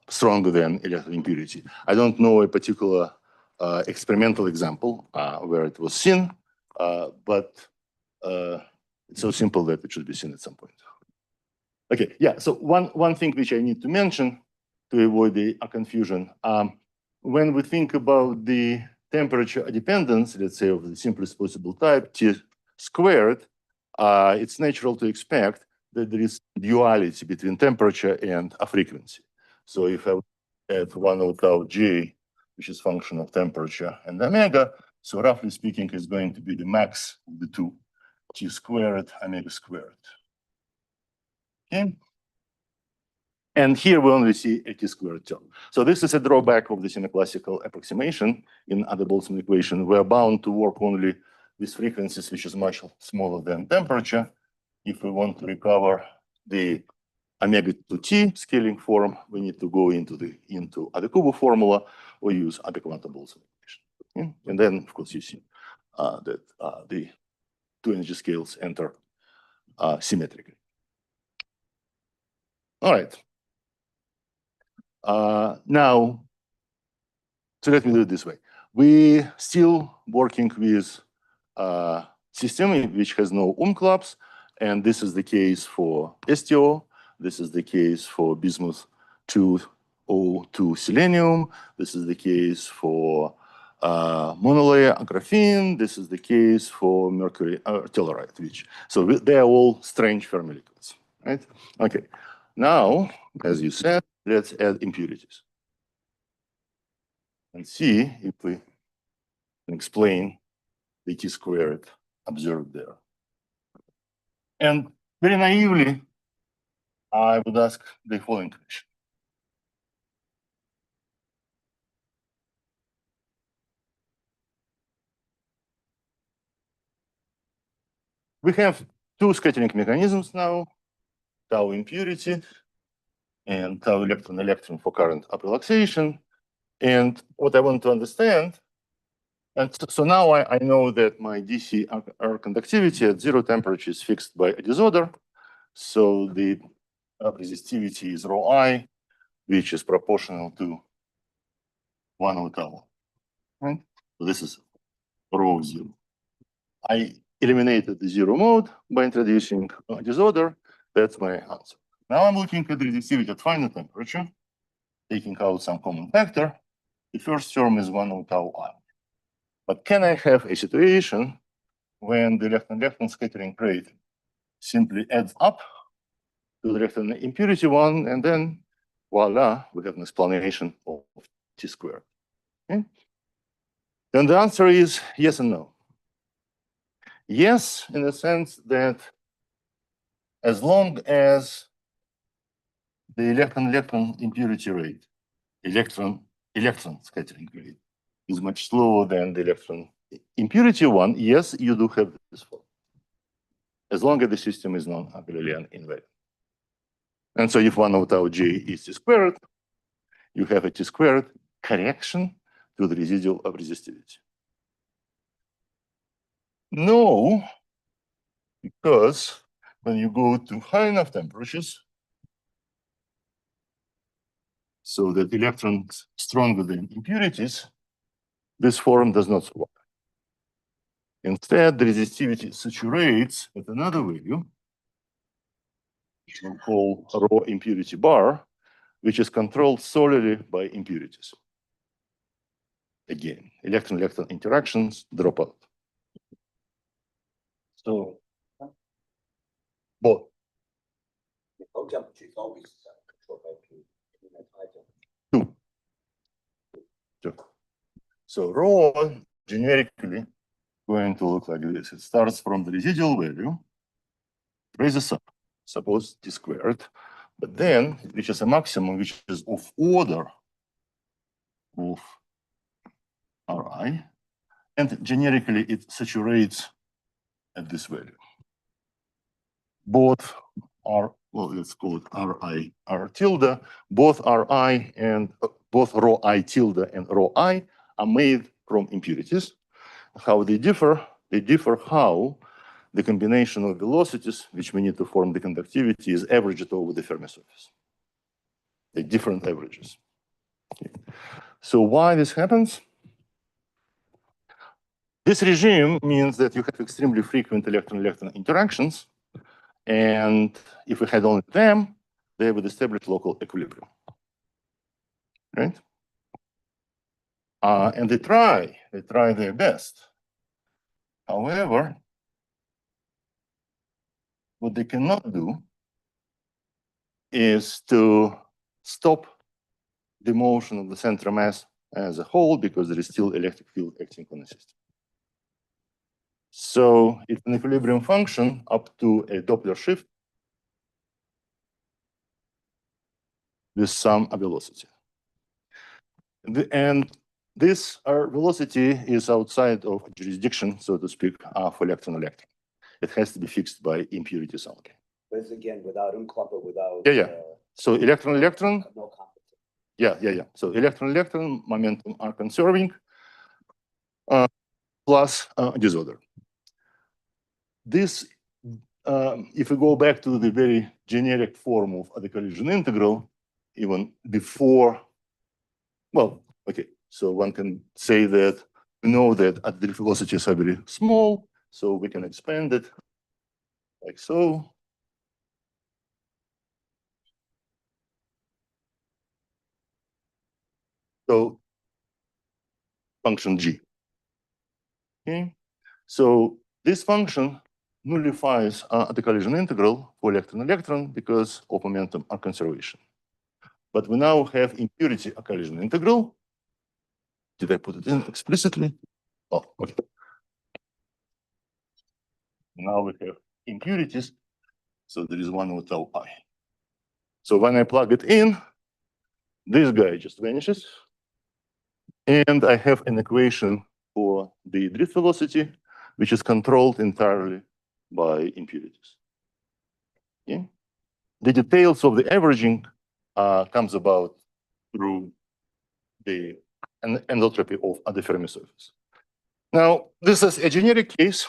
stronger than electron impurity. I don't know a particular experimental example where it was seen, but it's so simple that it should be seen at some point. Okay, yeah, so one thing which I need to mention to avoid the confusion, when we think about the temperature dependence, let's say of the simplest possible type, T squared, it's natural to expect that there is duality between temperature and a frequency. So if I add 1 over tau J, which is function of temperature and omega, so roughly speaking, is going to be the max of the two, T squared, omega squared. Okay. And here we only see a T squared term. So this is a drawback of the semi-classical approximation in other Boltzmann equation. We're bound to work only with frequencies which is much smaller than temperature. If we want to recover the omega to T scaling form, we need to go into Adekubo formula or use Abe-quantum Boltzmann equation. Okay? And then, of course, you see that the two energy scales enter symmetrically. All right. Now, so let me do it this way. We still working with a system which has no clubs, and this is the case for STO. This is the case for bismuth 2O2 selenium. This is the case for monolayer graphene. This is the case for mercury telluride, which so they are all strange Fermi liquids, right? Okay. Now, as you said, let's add impurities and see if we can explain the T squared observed there. And very naively, I would ask the following question. We have two scattering mechanisms now, tau impurity and tau electron for current relaxation. And what I want to understand, and so now I know that my DC conductivity at 0 temperature is fixed by a disorder. So the resistivity is rho I, which is proportional to 1 over tau. Right? So this is rho 0. I eliminated the 0 mode by introducing a disorder. That's my answer. Now I'm looking at the resistivity at final temperature, taking out some common factor. The first term is 1 over tau I. But can I have a situation when the electron scattering rate simply adds up to the electron impurity one, and then voila, we have an explanation of T squared. Okay? Then the answer is yes and no. Yes, in the sense that as long as the electron impurity rate, electron scattering rate is much slower than the electron impurity one, yes, you do have this form. As long as the system is non-Abelian invariant. And so if 1 over tau j is t squared, you have a t squared correction to the residual of resistivity. No, because when you go to high enough temperatures, so that electrons stronger than impurities, this form does not survive. Instead, the resistivity saturates at another value, which we'll call rho impurity bar, which is controlled solely by impurities. Again, electron-electron interactions drop out. So, both. The low temperature is always controlled by P. And at high temperature. Two. So rho generically going to look like this. It starts from the residual value, raises up, suppose t squared, but then it reaches a maximum which is of order of Ri, and generically it saturates at this value. Both are, well, let's call it Ri, R tilde, both Ri and both rho I tilde and rho I are made from impurities. How they differ? They differ how the combination of velocities, which we need to form the conductivity, is averaged over the Fermi surface. They're different averages. Okay. So why this happens? This regime means that you have extremely frequent electron-electron interactions, and if we had only them, they would establish local equilibrium, right? And they try their best. However, what they cannot do is to stop the motion of the center mass as a whole, because there is still electric field acting on the system. So it's an equilibrium function up to a Doppler shift with some velocity. And this velocity is outside of jurisdiction, so to speak, for electron-electron. It has to be fixed by impurities only. But it's again, without umklapper, without. Yeah. So electron-electron, No competence. yeah. So electron-electron momentum are conserving plus disorder. This, if we go back to the very generic form of the collision integral, even before, well, okay, so one can say that we know that at the velocities are very small, so we can expand it like so. So function g. Okay, so this function nullifies the collision integral for electron-electron because of momentum conservation. But we now have impurity collision integral. Did I put it in explicitly? Oh, okay. Now we have impurities, so there is 1 over tau I. So when I plug it in, this guy just vanishes. And I have an equation for the drift velocity, which is controlled entirely by impurities. Okay? The details of the averaging comes about through the entropy of the Fermi surface. Now, this is a generic case.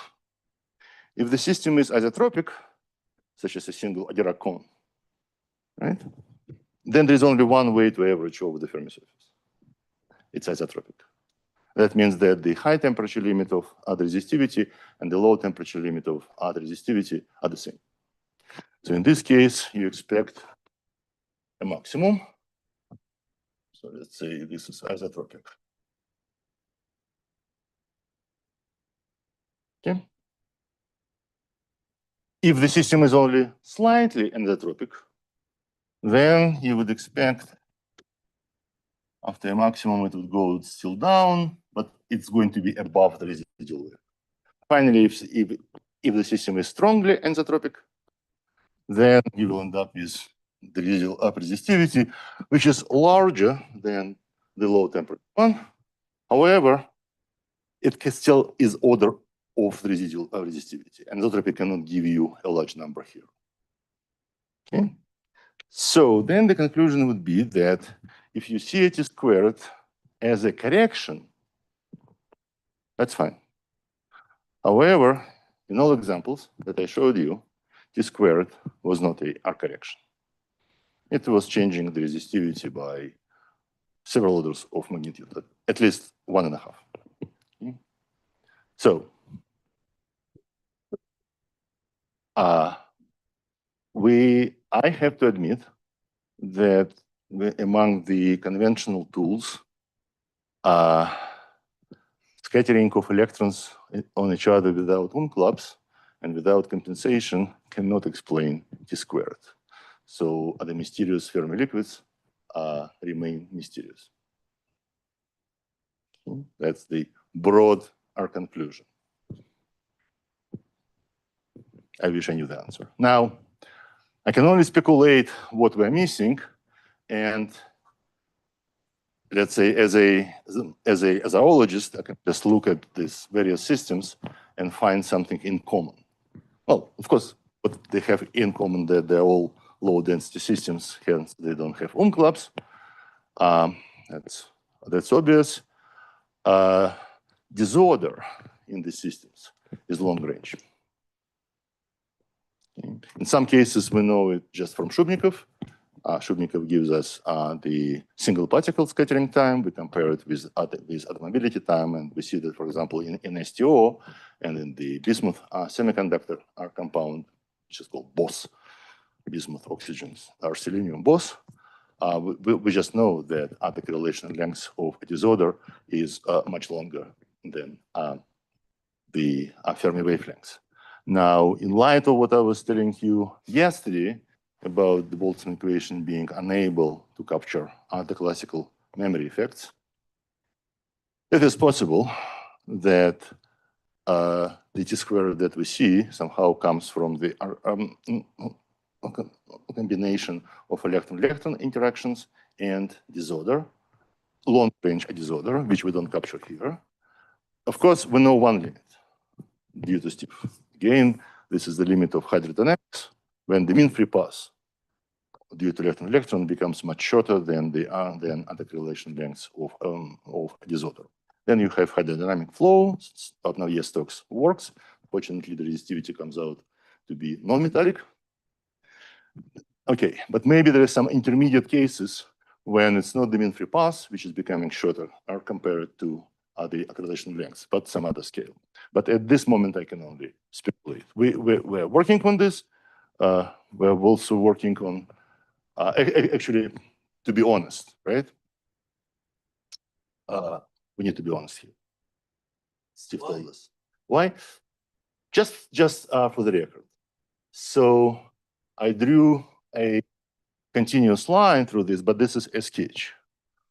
If the system is isotropic, such as a single Dirac cone, right? Then there's only one way to average over the Fermi surface. It's isotropic. That means that the high temperature limit of other resistivity and the low temperature limit of other resistivity are the same. So in this case, you expect a maximum. So let's say this is isotropic. Okay. If the system is only slightly anisotropic, then you would expect after a maximum it would go still down, but it's going to be above the residual. Finally, if the system is strongly anisotropic, then you will end up with the residual up resistivity, which is larger than the low temperature one. However, still is order of the residual resistivity, and entropy cannot give you a large number here. Okay. So then the conclusion would be that if you see T squared as a correction, that's fine. However, in all examples that I showed you, T squared was not a R correction. It was changing the resistivity by several orders of magnitude, at least 1.5. Okay. So I have to admit that among the conventional tools, scattering of electrons on each other without clubs and without compensation cannot explain T squared. So the mysterious Fermi liquids remain mysterious. That's the broad our conclusion. I wish I knew the answer. Now, I can only speculate what we're missing, and let's say as a zoologist, I can just look at these various systems and find something in common. Well, of course, what they have in common that they're all low density systems, hence they don't have clubs. That's obvious. Disorder in the systems is long range. In some cases, we know it just from Shubnikov. Shubnikov gives us the single particle scattering time. We compare it with atomobility time, and we see that, for example, in STO and in the bismuth semiconductor compound, which is called BOS, bismuth oxygens, our selenium BOS. We just know that the correlation length of a disorder is much longer than the Fermi wavelengths. Now, in light of what I was telling you yesterday about the Boltzmann equation being unable to capture the classical memory effects, it is possible that the T squared that we see somehow comes from the combination of electron-electron interactions and disorder, long-range disorder, which we don't capture here. Of course, we know one limit due to Steve. Again, this is the limit of hydrodynamics when the mean free path due to electron-electron becomes much shorter than the correlation lengths of disorder. Then you have hydrodynamic flow. Navier-Stokes works. Fortunately, the resistivity comes out to be non-metallic. Okay, but maybe there are some intermediate cases when it's not the mean free path, which is becoming shorter, or compared to the correlation lengths, but some other scale. But at this moment, I can only speculate. We're working on this. We're also working on, actually, to be honest, right? We need to be honest here. Steve told us. Why? Just for the record. So I drew a continuous line through this, but this is a sketch.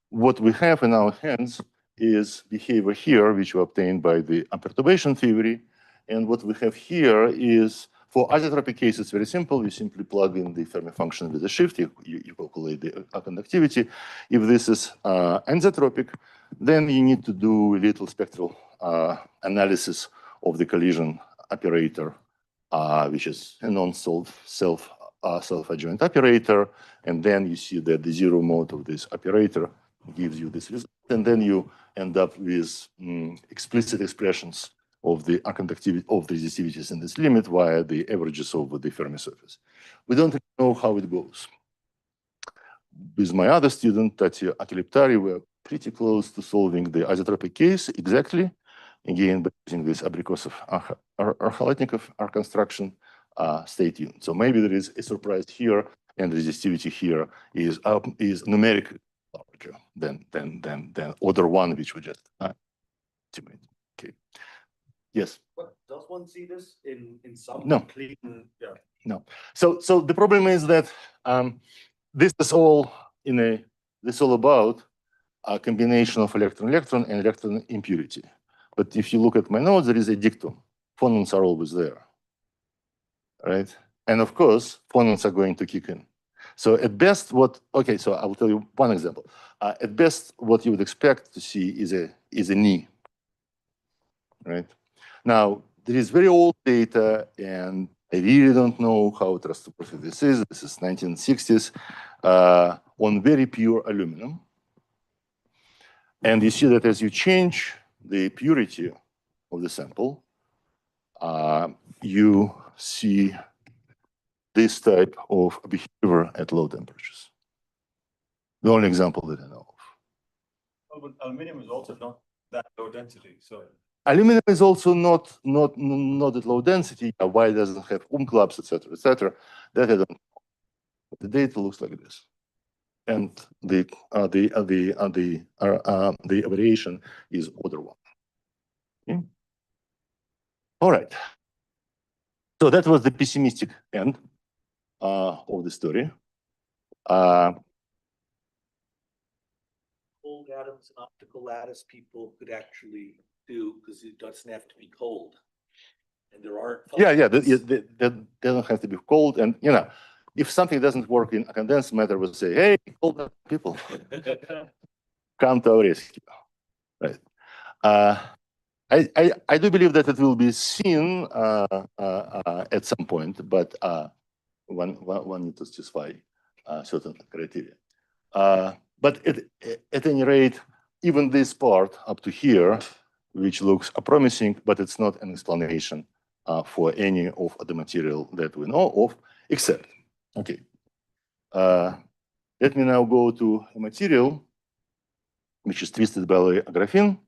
What we have in our hands is behavior here, which we obtained by the perturbation theory. And what we have here is, for isotropic cases, very simple. You simply plug in the Fermi function with a shift. You calculate the conductivity. If this is anisotropic, then you need to do a little spectral analysis of the collision operator, which is a self-adjoint operator. And then you see that the zero mode of this operator gives you this result. And then you end up with explicit expressions of the conductivity of the resistivities in this limit via the averages over the Fermi surface. We don't know how it goes. With my other student, Tatia Akiliptari, we're pretty close to solving the isotropic case exactly. Again, by using this Abrikosov Arkhalatnikov construction. Stay tuned. So maybe there is a surprise here, and resistivity here is numerically larger than order one, which we just estimate. Okay. Yes. But does one see this in some No. clean? Yeah. No. So the problem is that this is all about a combination of electron-electron and electron impurity. But if you look at my notes, there is a dictum. Phonons are always there, right? And of course, phonons are going to kick in. So at best, okay, so I will tell you one example. At best, what you would expect to see is a knee, right? Now, there is very old data, and I really don't know how trustworthy this is. This is 1960s on very pure aluminum. And you see that as you change the purity of the sample, you see this type of behavior at low temperatures. The only example that I know of. Oh, but aluminum is also not that low density, so. Aluminum is also not at low density. Why it doesn't have clubs, etc., etc. That I don't know. But the data looks like this, and the variation is order 1. Okay. All right. So that was the pessimistic end of the story. Cold atoms and optical lattice people could actually do, because it doesn't have to be cold. And there aren't. They don't have to be cold. And, you know, if something doesn't work in a condensed matter, we'll say, hey, cold people, come to our rescue. Right. I do believe that it will be seen at some point, but one needs to specify certain criteria. But at any rate, even this part up to here, which looks promising, but it's not an explanation for any of the material that we know of, except, okay. Let me now go to a material which is twisted belloy graphene,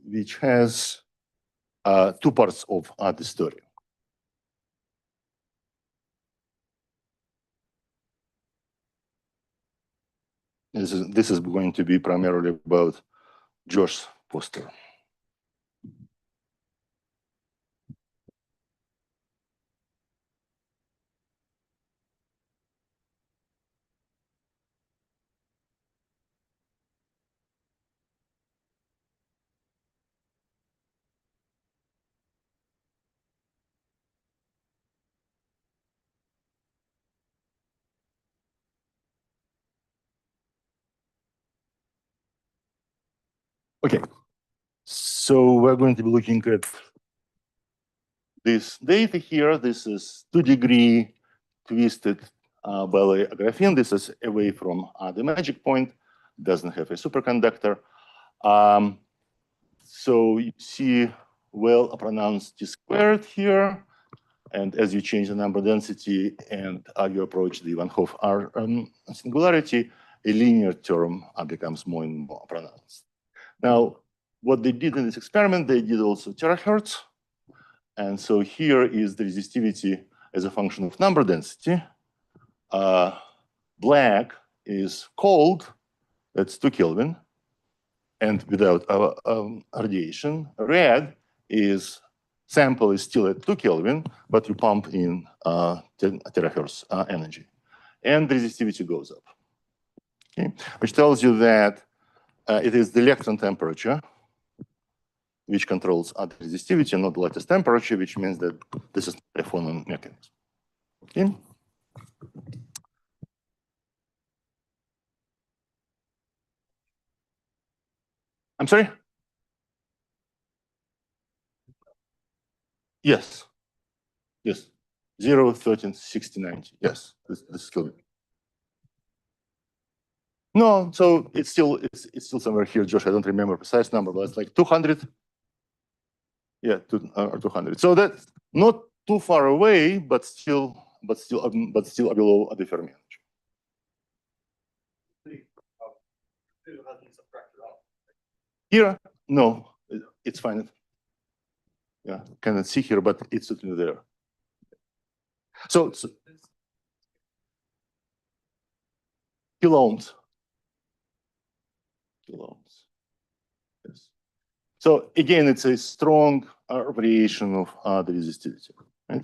which has 2 parts of the story. This is going to be primarily about Josh's poster. Okay, so we're going to be looking at this data here. This is 2-degree twisted belloy graphene. This is away from the magic point. Doesn't have a superconductor. So you see well-pronounced T² here. And as you change the number density and you approach the Van Hoff R singularity, a linear term becomes more and more pronounced. Now, what they did in this experiment, they did also terahertz. And so here is the resistivity as a function of number density. Black is cold, that's 2 Kelvin, and without radiation. Red is sample is still at 2 Kelvin, but you pump in 10 terahertz energy. And the resistivity goes up, okay? Which tells you that it is the electron temperature which controls the resistivity, not the lattice temperature, which means that this is a phonon mechanism. Okay. I'm sorry? Yes. Yes. 0, 13, 60, 90. Yes. This is Kelvin. No, so it's still somewhere here, Josh. I don't remember precise number, but it's like 200. Yeah, or 200. So that's not too far away, but still below the Fermi energy. Here, no, it's fine. Yeah, cannot see here, but it's certainly there. So kiloohms. Kiloohms. Yes. So again, it's a strong variation of the resistivity. Right?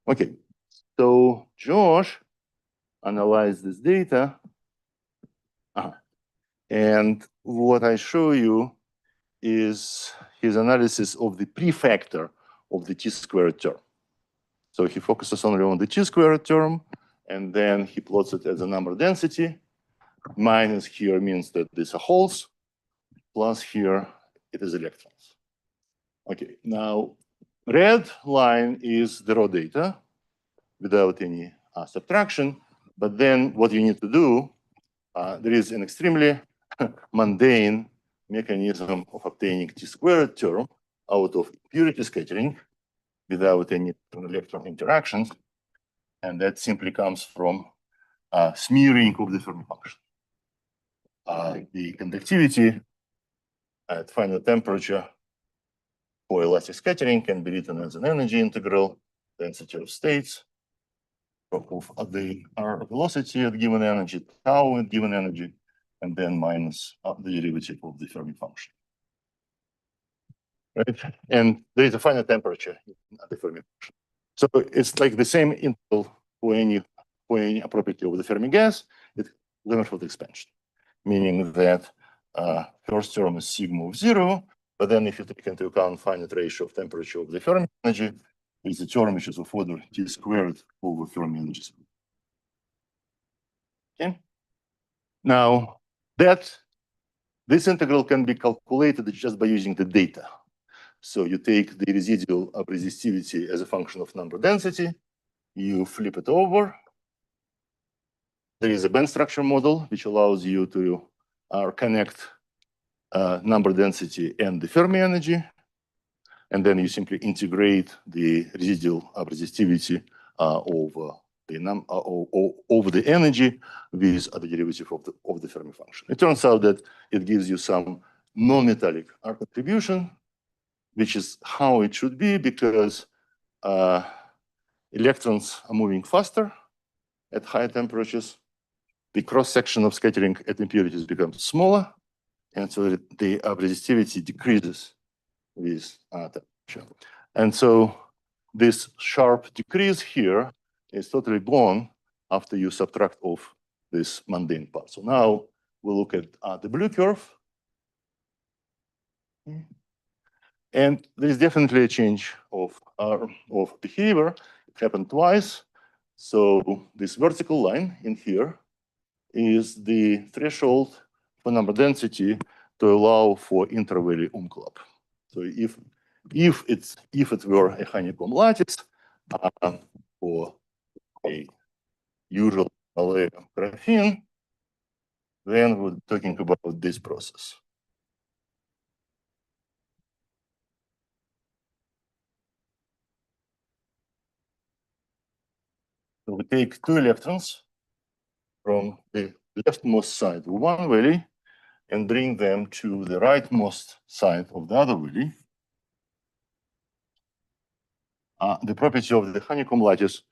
Okay. So Josh analyzed this data. And what I show you is his analysis of the prefactor of the T² term. So he focuses only on the T-squared term, and then he plots it as a number density. Minus here means that these are holes, plus here it is electrons. Okay, now red line is the raw data without any subtraction. But then what you need to do, there is an extremely mundane mechanism of obtaining T-squared term out of impurity scattering without any electron interactions. And that simply comes from smearing of the Fermi function. The conductivity at final temperature for elastic scattering can be written as an energy integral, density of states of the velocity at given energy, tau at given energy, and then minus the derivative of the Fermi function. Right? And there is a final temperature at the Fermi function. So it's like the same integral for any property of the Fermi gas, it's limit of the expansion, meaning that first term is sigma of 0, but then if you take into account finite ratio of temperature of the Fermi energy, is a term which is of order T-squared over Fermi energy. Okay. Now this integral can be calculated just by using the data. So you take the residual of resistivity as a function of number density, you flip it over. There is a band structure model which allows you to connect number density and the Fermi energy. And then you simply integrate the residual of resistivity over the energy with the derivative of the Fermi function. It turns out that it gives you some non-metallic R contribution, which is how it should be because electrons are moving faster at higher temperatures. The cross-section of scattering at impurities becomes smaller, and so the resistivity decreases with temperature. And so this sharp decrease here is totally gone after you subtract off this mundane part. So now we'll look at the blue curve. And there is definitely a change of behavior. It happened twice. So this vertical line in here is the threshold for number density to allow for inter-valley umklapp. So if it were a honeycomb lattice for a usual layer of graphene, then we're talking about this process. So we take two electrons from the leftmost side of one valley and bring them to the rightmost side of the other valley. The property of the honeycomb lattice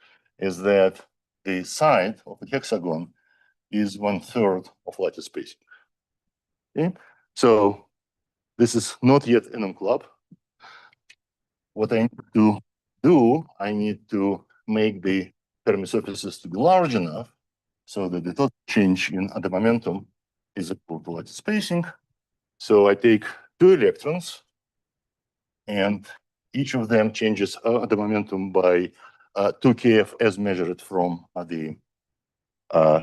is that the side of the hexagon is 1/3 of lattice spacing. Okay? So this is not yet an umklapp. What I need to do, I need to make the Fermi surfaces to be large enough so that the total change in the momentum is equal to lattice spacing. So I take two electrons, and each of them changes the momentum by 2 kF as measured from the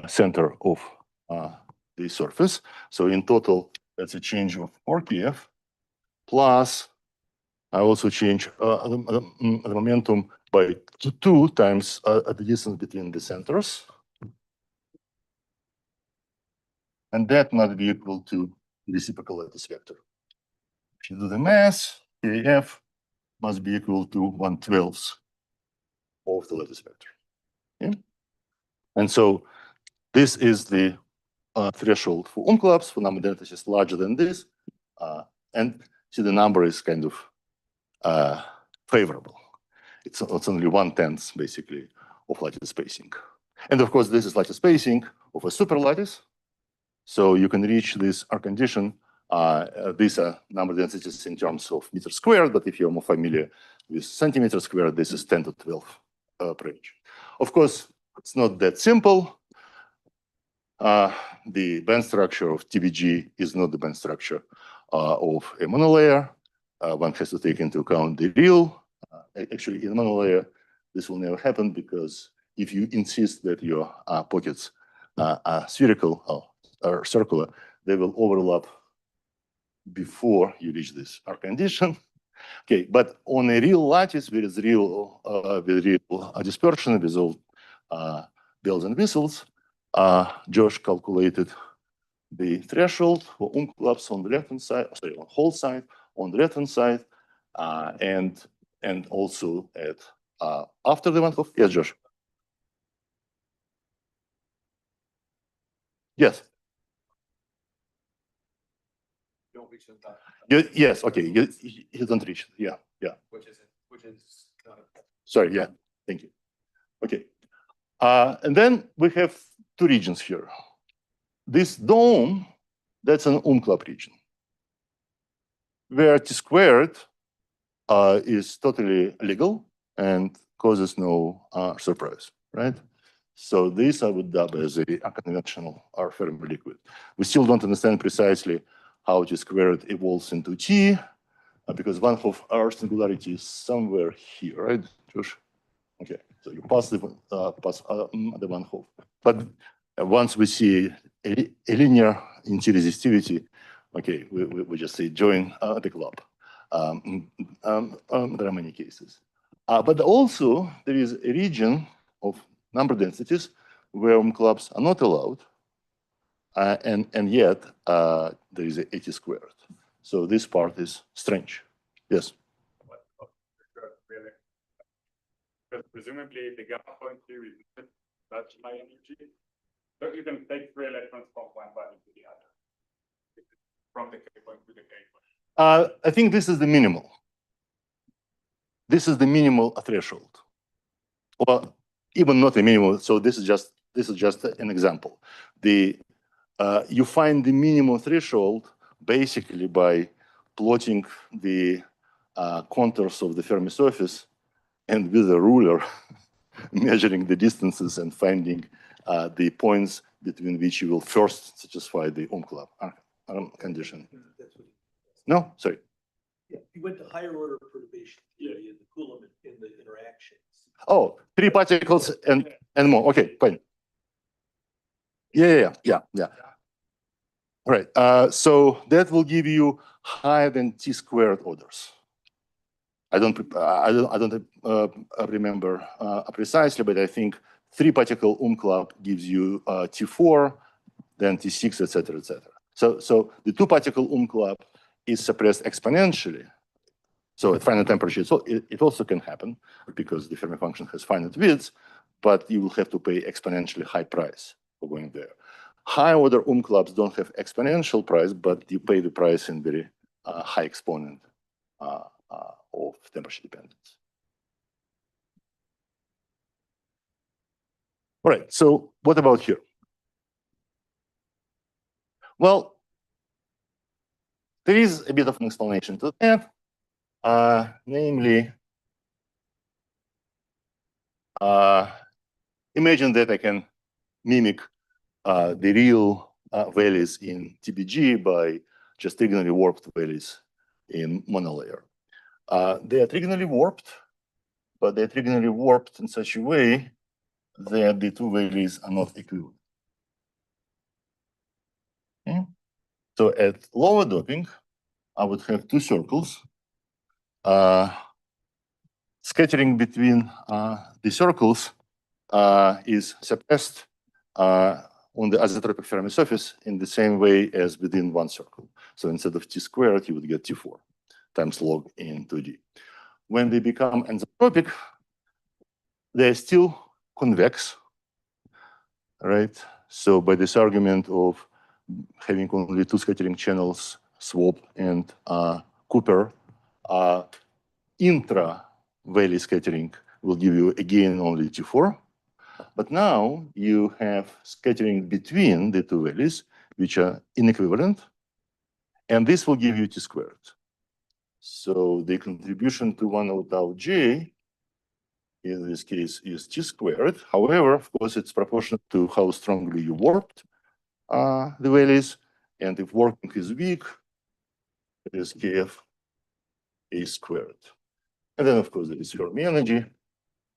center of the surface. So in total, that's a change of 4 kF, plus I also change the momentum by 2 times the distance between the centers. And that must be equal to the reciprocal lattice vector. If you do the math, kF must be equal to 1/12 of the lattice vector. Okay? And so this is the threshold for umklapps for number density is larger than this. And see, the number is kind of favorable. It's only 1/10 basically of lattice spacing. And of course, this is lattice spacing of a super lattice. So you can reach this R condition. These are number densities in terms of meters squared, but if you're more familiar with centimeters squared, this is 10 to 12 range. Of course, it's not that simple. The band structure of TBG is not the band structure of a monolayer. One has to take into account the real, actually in monolayer, this will never happen because if you insist that your pockets are spherical or circular, they will overlap before you reach this R condition. Okay, but on a real lattice, with real dispersion, with all bells and whistles, Josh calculated the threshold for collapse on the left-hand side, sorry, on whole side, on the left-hand side, and also at after the Van Hoff. Yes, Josh. Yes. Don't reach the top. Yes. Okay. You don't reach it. Yeah. Yeah. Which is not a. Sorry. Yeah. Thank you. Okay. And then we have two regions here. This dome, that's an Umklapp region, where T squared is totally legal and causes no surprise, right? So this I would dub as a unconventional R-Fermi liquid. We still don't understand precisely how T squared evolves into T, because Van Hoff R singularity is somewhere here, right, Josh? Okay, so you pass the Van Hoff. But once we see a linear anti-resistivity, okay, we just say join the club. There are many cases. But also there is a region of number densities where clubs are not allowed, and yet there is a 80 squared. So this part is strange. Yes. Because presumably the gamma point here is such high energy, so you can take 3 electrons from one value to the other, from the K point to the K point. I think this is the minimal. This is the minimal threshold, or even not the minimal. So this is just an example. You find the minimal threshold basically by plotting the contours of the Fermi surface and with a ruler measuring the distances and finding the points between which you will first satisfy the Umklapp condition. No, sorry. Yeah, you went to higher order perturbation theory in the Coulomb in the interactions. Oh, 3 particles and more. Okay, fine. Yeah. All right. So that will give you higher than T squared orders. I don't remember precisely, but I think 3 particle Umklapp gives you T4, then T6, etc., etc. So the 2 particle Umklapp is suppressed exponentially. So at finite temperature, so it also can happen because the Fermi function has finite widths, but you will have to pay exponentially high price for going there. High order Umklapps don't have exponential price, but you pay the price in very high exponent of temperature dependence. All right, so what about here? Well, there is a bit of an explanation to that, namely, imagine that I can mimic the real values in TBG by just trigonally warped values in monolayer. They are trigonally warped, but they're trigonally warped in such a way that the 2 values are not equivalent. Okay? So at lower doping, I would have 2 circles. Scattering between the circles is suppressed on the isotropic Fermi surface in the same way as within 1 circle. So instead of T squared, you would get T4 times log in 2D. When they become anisotropic, they're still convex, right? So by this argument of having only 2 scattering channels, Swab and Cooper, intra-valley scattering will give you again only T4. But now you have scattering between the 2 valleys, which are inequivalent, and this will give you T squared. So the contribution to 1 over tau J in this case is T squared. However, of course, it's proportional to how strongly you warped the valleys. And if warping is weak, it is KF A squared. And then, of course, there is Fermi energy.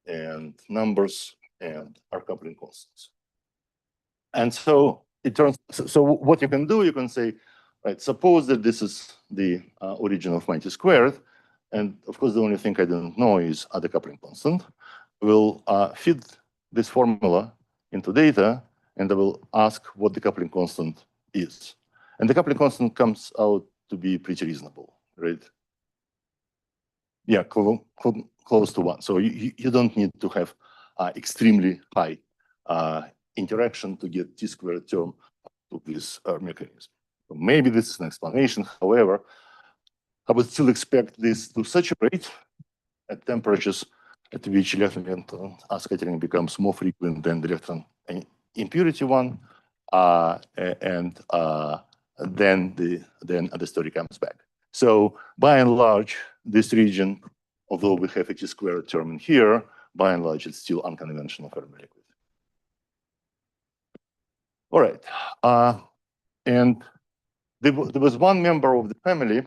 and numbers and are coupling constants. And so it turns, so what you can do, you can say, right, suppose that this is the origin of my T squared. And of course, the only thing I don't know is the coupling constant. We'll feed this formula into data, and I will ask what the coupling constant is. And the coupling constant comes out to be pretty reasonable, right? Yeah, close to 1. So you don't need to have extremely high interaction to get T squared term to this mechanism. So maybe this is an explanation. However, I would still expect this to saturate at temperatures at which electron scattering becomes more frequent than the electron impurity one, and then the story comes back. So by and large, this region, although we have a T squared term in here, by and large, it's still unconventional Fermi liquid. All right, and there was one member of the family,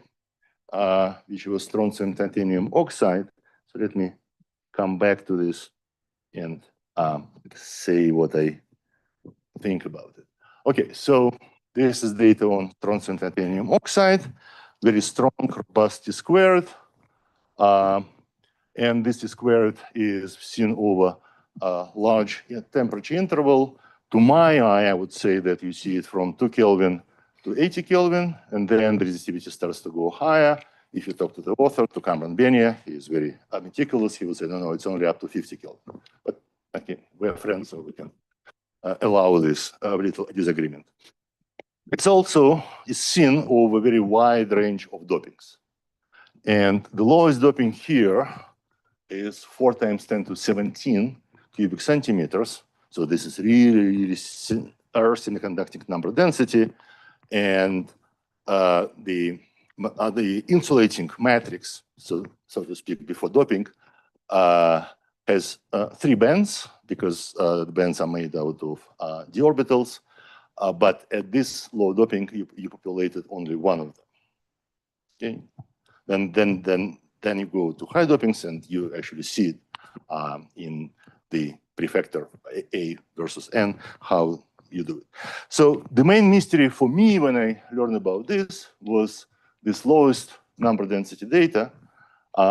which was strontium titanium oxide. So let me come back to this and say what I think about it. Okay, so this is data on strontium titanium oxide, very strong, robust T squared. And this T squared is seen over a large temperature interval. To my eye, I would say that you see it from 2 Kelvin to 80 Kelvin, and then the resistivity starts to go higher. If you talk to the author, to Cameron Benia, he is very meticulous. He will say, no, it's only up to 50 Kelvin. But okay, we're friends, so we can allow this little disagreement. It's also is seen over a very wide range of dopings. And the lowest doping here is 4 times 10 to 17 cubic centimeters. So this is really semiconducting number density. And the insulating matrix, so to speak, before doping, has 3 bands, because the bands are made out of d orbitals. But at this low doping, you populated only one of them. Okay, then you go to high dopings, and you actually see it in the prefactor A versus N, how you do it. So the main mystery for me when I learned about this was this lowest number density data,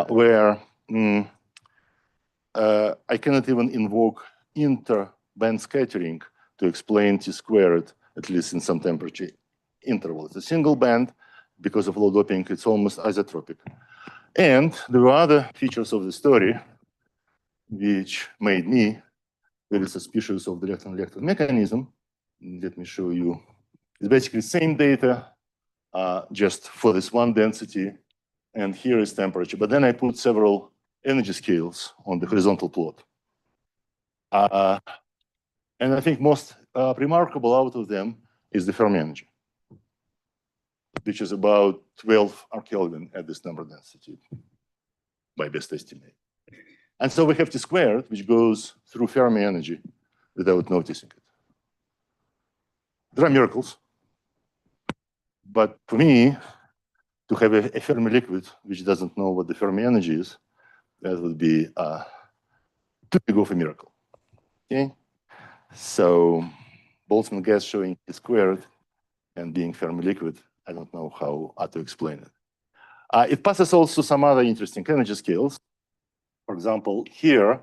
where I cannot even invoke inter-band scattering to explain T squared, at least in some temperature interval. It's a single band. Because of low doping, it's almost isotropic. And there were other features of the story which made me very suspicious of the electron mechanism. Let me show you. It's basically the same data, just for this one density, and here is temperature. But then I put several energy scales on the horizontal plot. And I think most remarkable out of them is the Fermi energy, which is about 12 arckelvin at this number density, by best estimate. And so we have T squared, which goes through Fermi energy without noticing it. There are miracles. But for me, to have a Fermi liquid which doesn't know what the Fermi energy is, that would be too big of a miracle. Okay? So Boltzmann gas showing T squared and being Fermi liquid, I don't know how to explain it. It passes also some other interesting energy scales. For example, here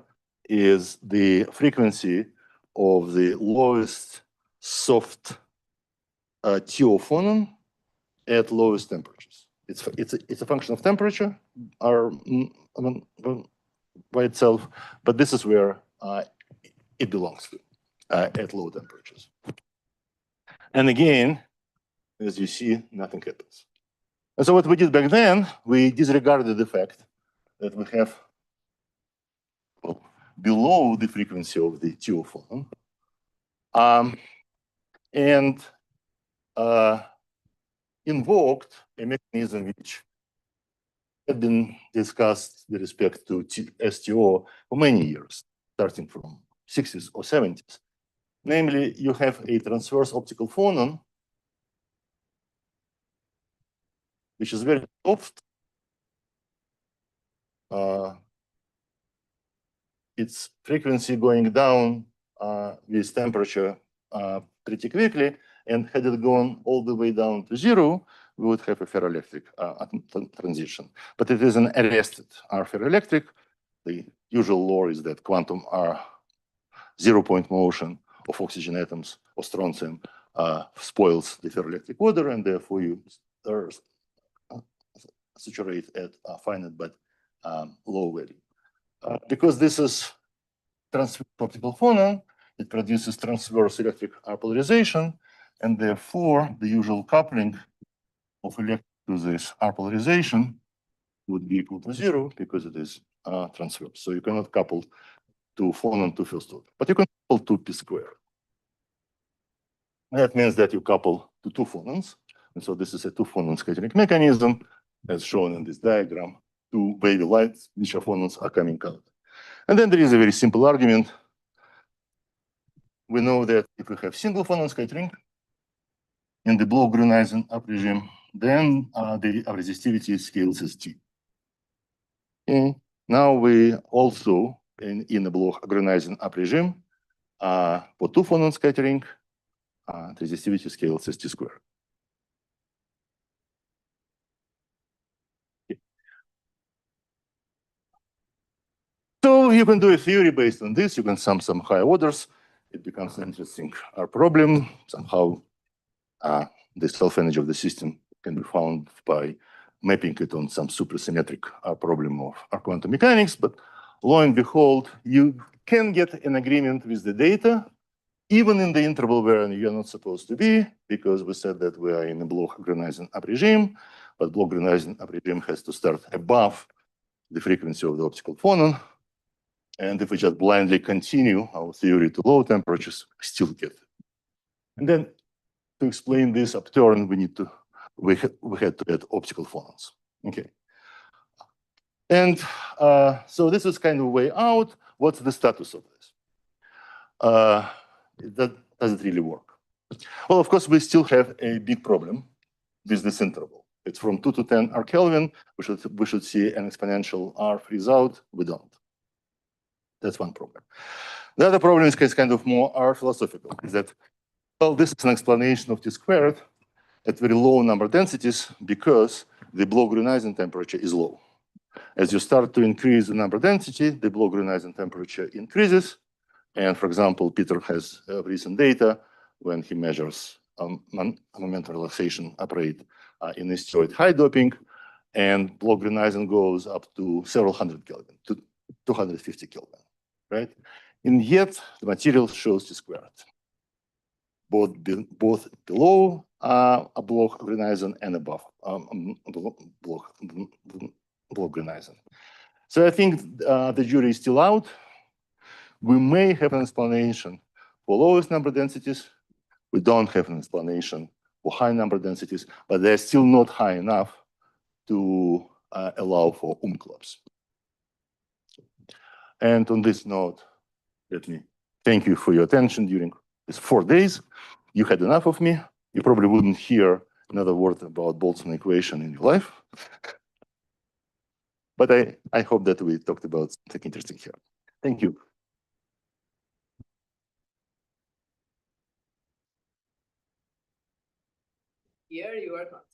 is the frequency of the lowest soft TO phonon at lowest temperatures. It's a function of temperature by itself, but this is where it belongs to at low temperatures. And again, as you see, nothing happens. And so what we did back then, we disregarded the fact that we have below the frequency of the TO phonon, and invoked a mechanism which had been discussed with respect to STO for many years, starting from 60s or 70s. Namely, you have a transverse optical phonon, which is very soft, its frequency going down with temperature pretty quickly, and had it gone all the way down to 0, we would have a ferroelectric transition. But it is an arrested ferroelectric. The usual law is that quantum zero-point motion of oxygen atoms or strontium spoils the ferroelectric order, and therefore you saturate at a finite but low value. Because this is transverse optical phonon, it produces transverse electric polarization, and therefore the usual coupling of electron to this polarization would be equal to 0 because it is transverse. So you cannot couple two phonon to first order, but you can couple to p squared. That means that you couple to two phonons, and so this is a two phonon scattering mechanism, as shown in this diagram. Two wavy lights, which are phonons, are coming out. And then there is a very simple argument. We know that if we have single phonon scattering in the Bloch-Grüneisen up regime, then the resistivity scales as T. Okay. Now we also, in the Bloch-Grüneisen up regime, for two phonon scattering, the resistivity scales as T squared. Okay. So you can do a theory based on this. You can sum some higher orders. It becomes an interesting problem. Somehow the self-energy of the system can be found by mapping it on some supersymmetric problem of quantum mechanics. But lo and behold, you can get an agreement with the data, even in the interval where you're not supposed to be, because we said that we are in a Bloch-Grüneisen up regime, but Bloch-Grüneisen up regime has to start above the frequency of the optical phonon. And if we just blindly continue our theory to low temperatures, we still get it. And then to explain this upturn, we had to add optical phonons. Okay. And so this is kind of way out. What's the status of this? Does it really work? Well, of course, we still have a big problem with this interval. It's from 2 to 10 R-Kelvin. We should see an exponential R freeze out. We don't. That's one problem. The other problem is kind of more philosophical, is that, well, this is an explanation of T squared at very low number densities because the Bloch-Grüneisen temperature is low. As you start to increase the number density, the Bloch-Grüneisen temperature increases. And for example, Peter has recent data when he measures momentum relaxation rate in steroid high doping, and Bloch-Grüneisen goes up to several hundred Kelvin, to 250 Kelvin, right? And yet the material shows T squared, both below Bloch-Grüneisen and above Bloch-Grüneisen. So I think the jury is still out. We may have an explanation for lowest number densities. We don't have an explanation for high number densities, but they're still not high enough to allow for clubs. And on this note, let me thank you for your attention during these 4 days. You had enough of me. You probably wouldn't hear another word about Boltzmann equation in your life. But I hope that we talked about something interesting here. Thank you. Here you are not.